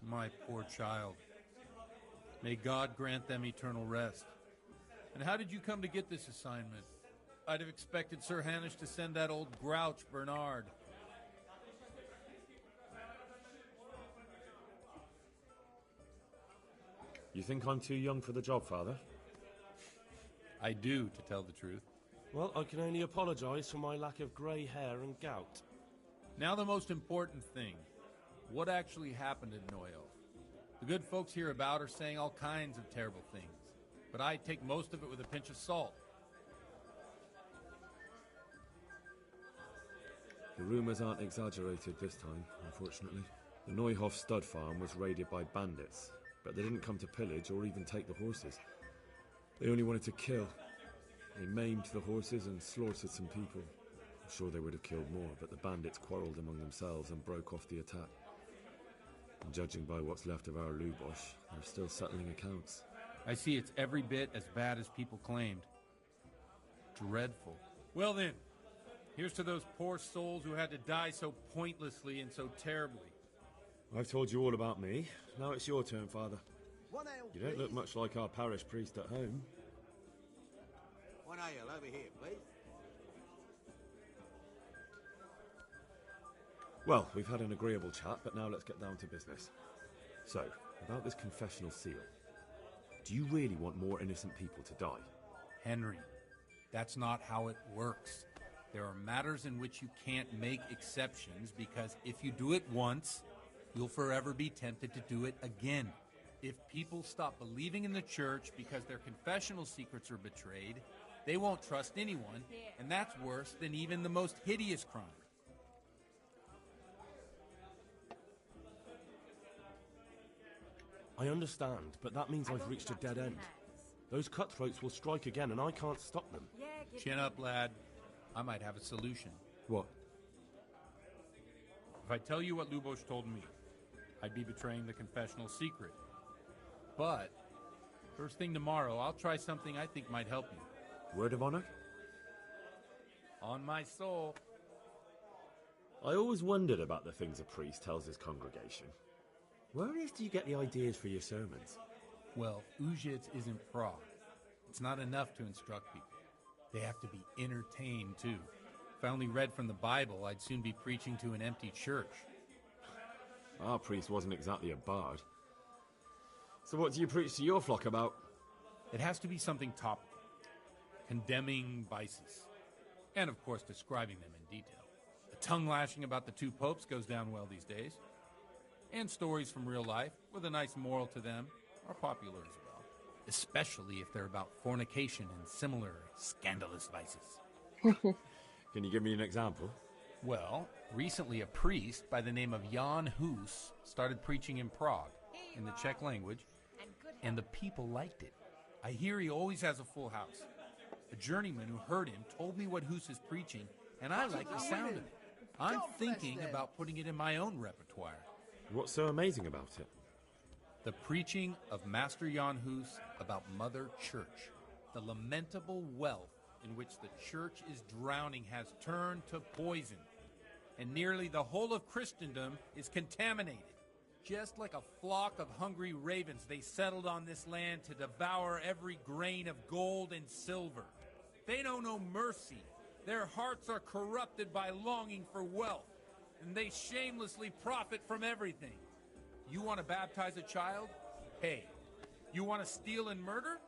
My poor child. May God grant them eternal rest. And how did you come to get this assignment? I'd have expected Sir Hanush to send that old grouch, Bernard. You think I'm too young for the job, Father? I do, to tell the truth. Well, I can only apologise for my lack of grey hair and gout. Now the most important thing. What actually happened in Neuhof? The good folks hereabout are saying all kinds of terrible things, but I take most of it with a pinch of salt. The rumours aren't exaggerated this time, unfortunately. The Neuhoff stud farm was raided by bandits, but they didn't come to pillage or even take the horses. They only wanted to kill. They maimed the horses and slaughtered some people. I'm sure they would have killed more, but the bandits quarrelled among themselves and broke off the attack. And judging by what's left of our Lubosh, they're still settling accounts. I see it's every bit as bad as people claimed. Dreadful. Well then, here's to those poor souls who had to die so pointlessly and so terribly. I've told you all about me. Now it's your turn, Father. You don't look much like our parish priest at home. 1 ale over here, please. Well, we've had an agreeable chat, but now let's get down to business. So, about this confessional seal. Do you really want more innocent people to die? Henry, that's not how it works. There are matters in which you can't make exceptions because if you do it once, you'll forever be tempted to do it again. If people stop believing in the church because their confessional secrets are betrayed, they won't trust anyone, and that's worse than even the most hideous crime. I understand, but that means I've reached a dead end. Those cutthroats will strike again, and I can't stop them. Chin up, lad. I might have a solution. What? If I tell you what Lubosh told me, I'd be betraying the confessional secret. But, first thing tomorrow, I'll try something I think might help you. Word of honor? On my soul. I always wondered about the things a priest tells his congregation. Where on earth do you get the ideas for your sermons? Well, Ujits isn't Prague. It's not enough to instruct people. They have to be entertained, too. If I only read from the Bible, I'd soon be preaching to an empty church. Our priest wasn't exactly a bard. So what do you preach to your flock about? It has to be something topical. Condemning vices. And, of course, describing them in detail. The tongue-lashing about the two popes goes down well these days. And stories from real life, with a nice moral to them, are popular as well. Especially if they're about fornication and similar scandalous vices. Can you give me an example? Well, recently a priest by the name of Jan Hus started preaching in Prague, in the Czech language, and the people liked it. I hear he always has a full house. A journeyman who heard him told me what Hus is preaching, and I like the sound of it. I'm thinking about putting it in my own repertoire. What's so amazing about it? The preaching of Master Jan Hus about Mother Church. The lamentable wealth in which the church is drowning has turned to poison. And nearly the whole of Christendom is contaminated. Just like a flock of hungry ravens, they settled on this land to devour every grain of gold and silver. They know no mercy. Their hearts are corrupted by longing for wealth, and they shamelessly profit from everything. You want to baptize a child? Pay. You want to steal and murder?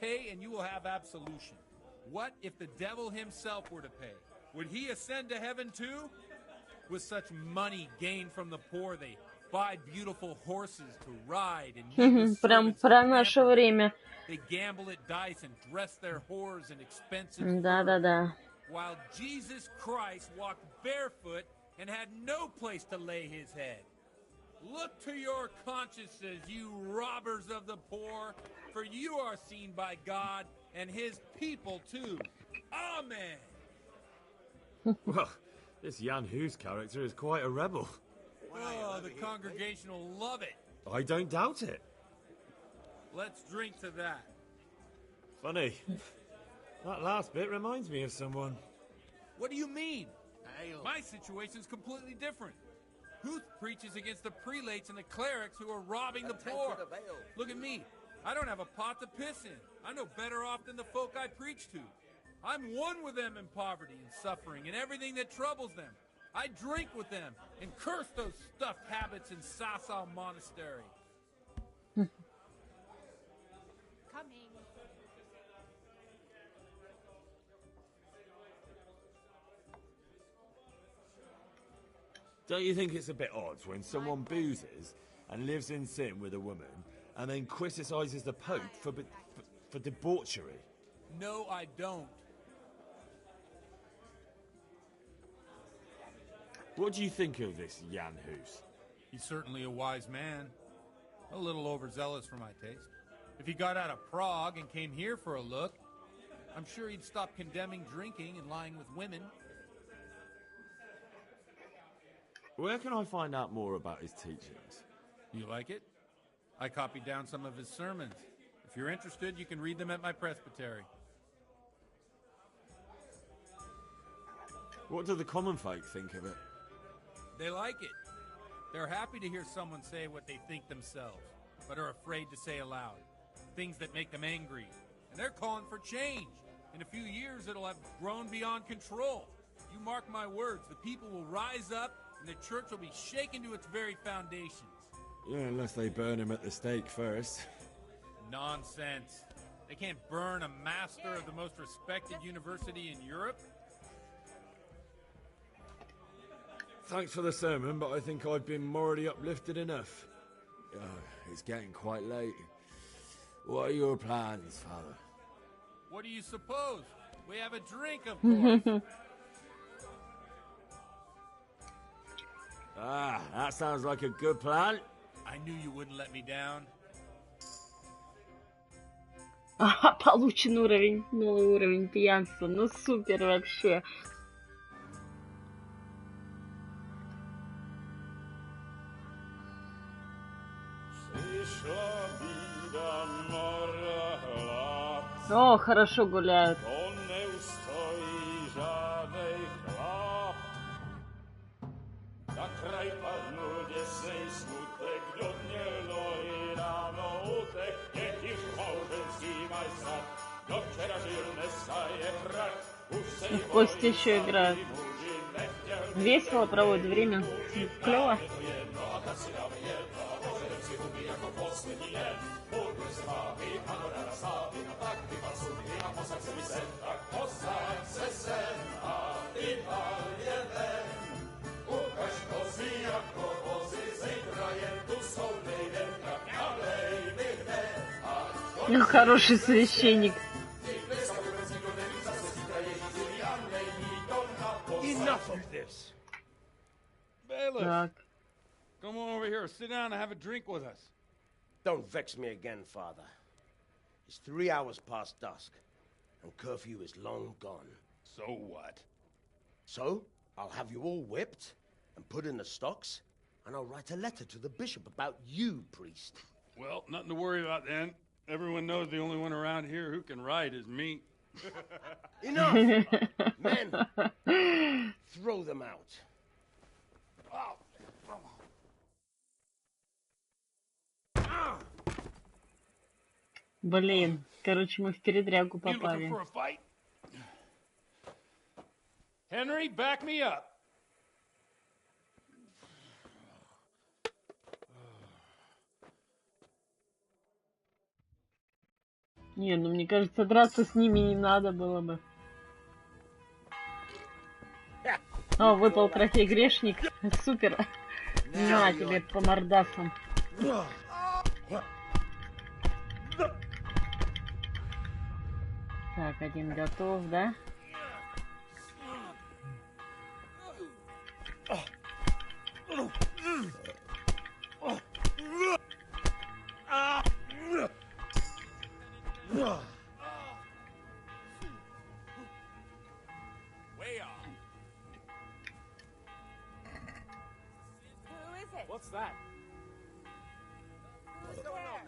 Pay and you will have absolution. What if the devil himself were to pay? Would he ascend to heaven too? With such money gained from the poor, they buy beautiful horses to ride and Прям про наше время. They gamble at dice and dress their whores in expensive Да. while Jesus Christ walked barefoot and had no place to lay his head. Look to your consciences, you robbers of the poor, for you are seen by God and his people too. Amen. Well, this Jan Hus character is quite a rebel. Oh, the congregation will love it. I don't doubt it. Let's drink to that. Funny. That last bit reminds me of someone. What do you mean? My situation's completely different. Huth preaches against the prelates and the clerics who are robbing the poor. Look at me. I don't have a pot to piss in. I'm no better off than the folk I preach to. I'm one with them in poverty and suffering and everything that troubles them. I drink with them and curse those stuffed habits in Sasau Monastery. Coming. Don't you think it's a bit odd when someone boozes and lives in sin with a woman and then criticises the Pope for debauchery? No, I don't. What do you think of this Jan Hus? He's certainly a wise man. A little overzealous for my taste. If he got out of Prague and came here for a look, I'm sure he'd stop condemning drinking and lying with women. Where can I find out more about his teachings? You like it? I copied down some of his sermons. If you're interested, you can read them at my presbytery. What do the common folk think of it? They like it. They're happy to hear someone say what they think themselves, but are afraid to say aloud. Things that make them angry. And they're calling for change. In a few years, it'll have grown beyond control. You mark my words, the people will rise up, and the church will be shaken to its very foundations. Yeah, unless they burn him at the stake first. Nonsense. They can't burn a master of the most respected university in Europe. Thanks for the sermon, but I think I've been morally uplifted enough. It's getting quite late. What are your plans, Father? What do you suppose? We have a drink, of course. That sounds like a good plan. I knew you wouldn't let me down. Получен уровень, новый уровень пьянства. Ну супер вообще. О, хорошо гуляют. В кости еще играют. Весело проводят время. Клево. Ну, хороший священник. Enough of this. Bailiff, come on over here, sit down and have a drink with us. Don't vex me again, Father. It's 3 hours past dusk, and curfew is long gone. So what? So, I'll have you all whipped and put in the stocks, and I'll write a letter to the bishop about you, priest. Well, nothing to worry about then. Everyone knows the only one around here who can write is me. Enough! Men, throw them out. Блин, короче, мы в передрягу попали. Henry, back me up. Не, ну мне кажется, драться с ними не надо было бы. О, выпал трофей грешник. Супер. На тебе по мордасам. Так, один готов, да? Way off. Who is it? What's that? Who's going on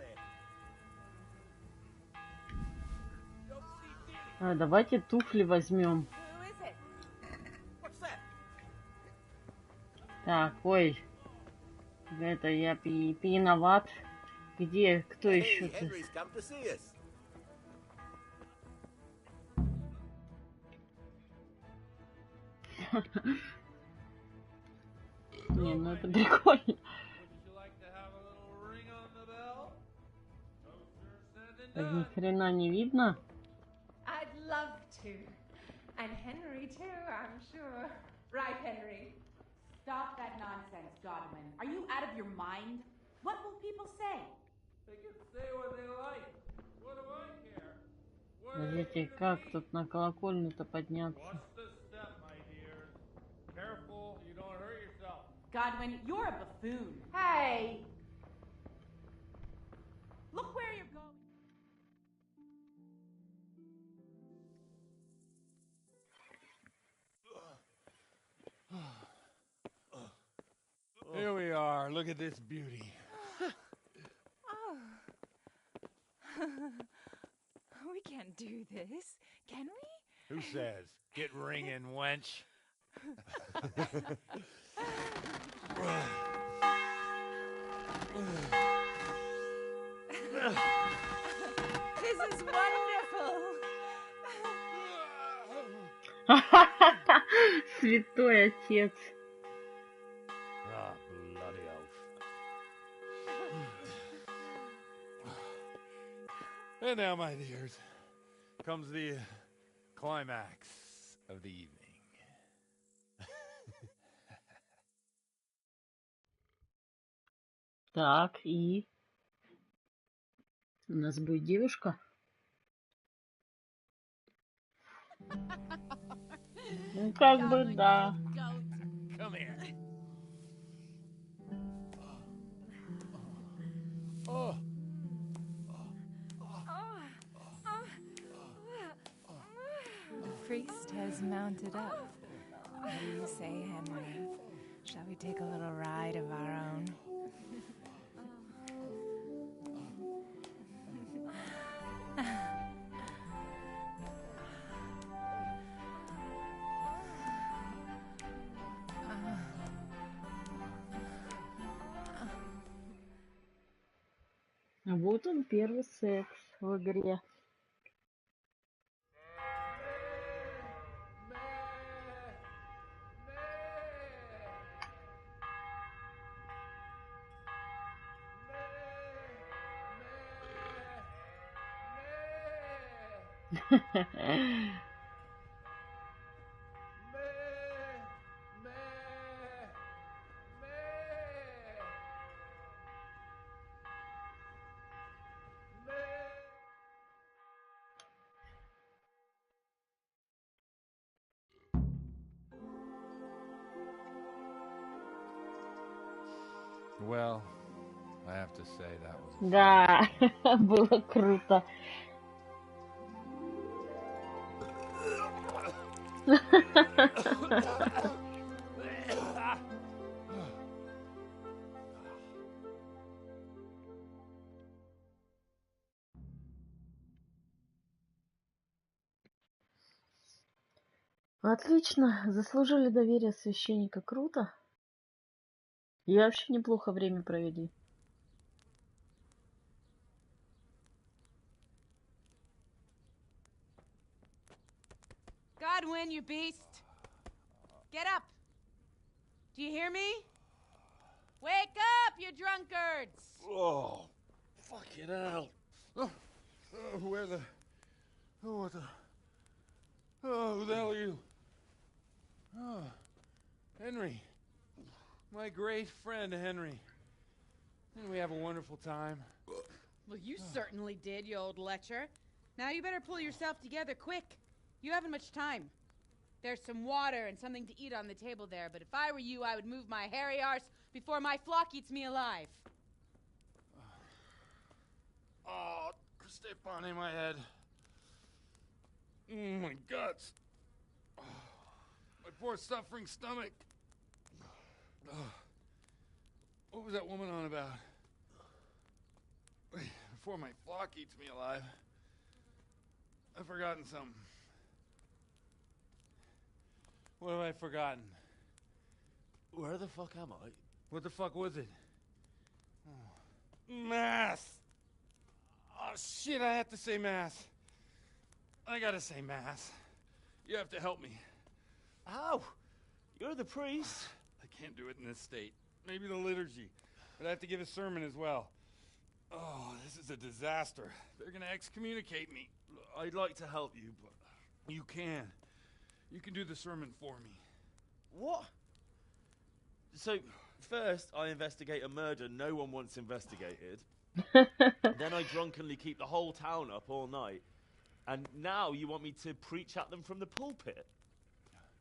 there? Давайте туфли возьмем. Who is it? What's that? Так, ой. Это я пьяноват. Где? Кто еще? Henry's come to see us. Не, ну это прикольно. Ни хрена не видно. I'd love to. And Henry too, I'm sure. Right, Henry. Stop that nonsense, Godwin. Are you out of your mind? What will people say? They can say what they like. What do I care? Подождите, как тут на колокольню-то подняться? Watch the step, my dear. Careful, you don't hurt Godwin, you're a buffoon. Hey! Look where you're going. Here we are. Look at this beauty. Oh. We can't do this, can we? Who says? Get ringing, wench. This is wonderful. Святой отец. Ah, bloody oath. And now, my dears, comes the climax of the evening. Так, и у нас будет девушка. Ну, как бы, да. Come here. Oh. The priest has mounted up. What do you say, Henry? Shall we take a little ride of our own? Вот он, первый секс в игре. Well, I have to say that was... Да, было круто. Отлично, заслужили доверие священника, круто. И вообще неплохо время провели. Godwin, you beast! Get up! Do you hear me? Wake up, you drunkards! Oh, fucking hell. Where the... Oh, what the... Oh, who the hell are you? Oh, Henry. My great friend, Henry. Didn't we have a wonderful time? Well, you certainly did, you old lecher. Now you better pull yourself together quick. You haven't much time. There's some water and something to eat on the table there, but if I were you, I would move my hairy arse before my flock eats me alive. Oh, step on in my head. My guts. Oh, my poor suffering stomach. Oh, what was that woman on about? Before my flock eats me alive. I've forgotten something. What have I forgotten? Where the fuck am I? What the fuck was it? Oh. Mass! Oh shit, I have to say mass. I gotta say mass. You have to help me. How? You're the priest. I can't do it in this state. Maybe the liturgy. But I have to give a sermon as well. Oh, this is a disaster. They're gonna excommunicate me. I'd like to help you, but... You can. You can do the sermon for me. What? So, first I investigate a murder no one wants investigated. Then I drunkenly keep the whole town up all night. And now you want me to preach at them from the pulpit?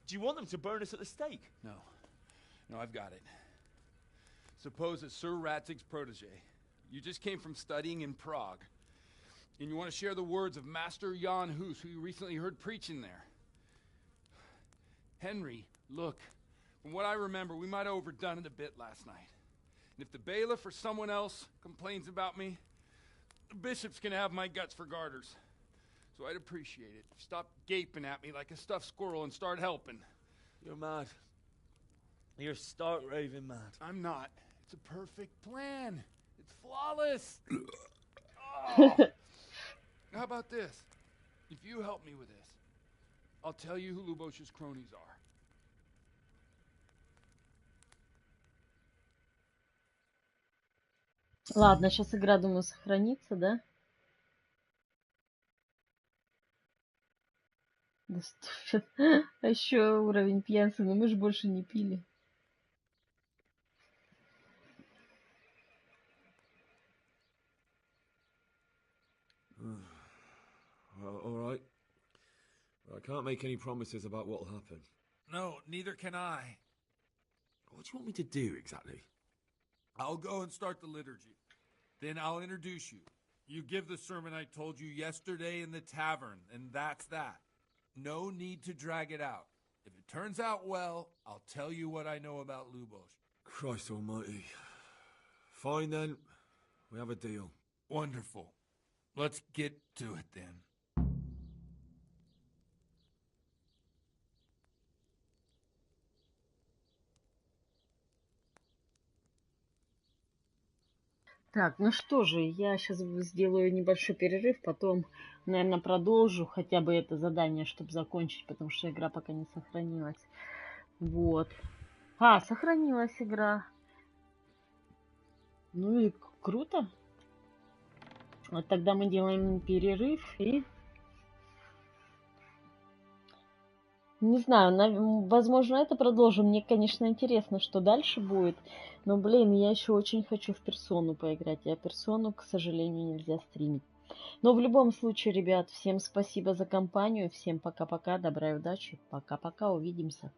Do you want them to burn us at the stake? No. No, I've got it. Suppose that Sir Ratzig's protege. You just came from studying in Prague. And you want to share the words of Master Jan Hus, who you recently heard preaching there. Henry, look, from what I remember, we might have overdone it a bit last night. And if the bailiff or someone else complains about me, the bishop's gonna have my guts for garters. So I'd appreciate it. Stop gaping at me like a stuffed squirrel and start helping. You're mad. You're stark raving mad. I'm not. It's a perfect plan. It's flawless. Oh. How about this? If you help me with this, I'll tell you who Lubosh's cronies are. Ладно, сейчас игра, думаю, сохранится, да? Да что, а еще уровень пьянства, но мы же больше не пили. Well, all right. I can't make any promises about what'll happen. No, neither can I. What do you want me to do exactly? I'll go and start the liturgy. Then I'll introduce you. You give the sermon I told you yesterday in the tavern, and that's that. No need to drag it out. If it turns out well, I'll tell you what I know about Lubosh. Christ almighty. Fine then. We have a deal. Wonderful. Let's get to it then. Так, ну что же, я сейчас сделаю небольшой перерыв, потом, наверное, продолжу хотя бы это задание, чтобы закончить, потому что игра пока не сохранилась. Вот. А, сохранилась игра. Ну и круто. Вот тогда мы делаем перерыв и... Не знаю, возможно, это продолжим. Мне, конечно, интересно, что дальше будет. Но, блин, я еще очень хочу в персону поиграть. А персону, к сожалению, нельзя стримить. Но в любом случае, ребят, всем спасибо за компанию. Всем пока-пока. Добра и удачи. Пока-пока. Увидимся.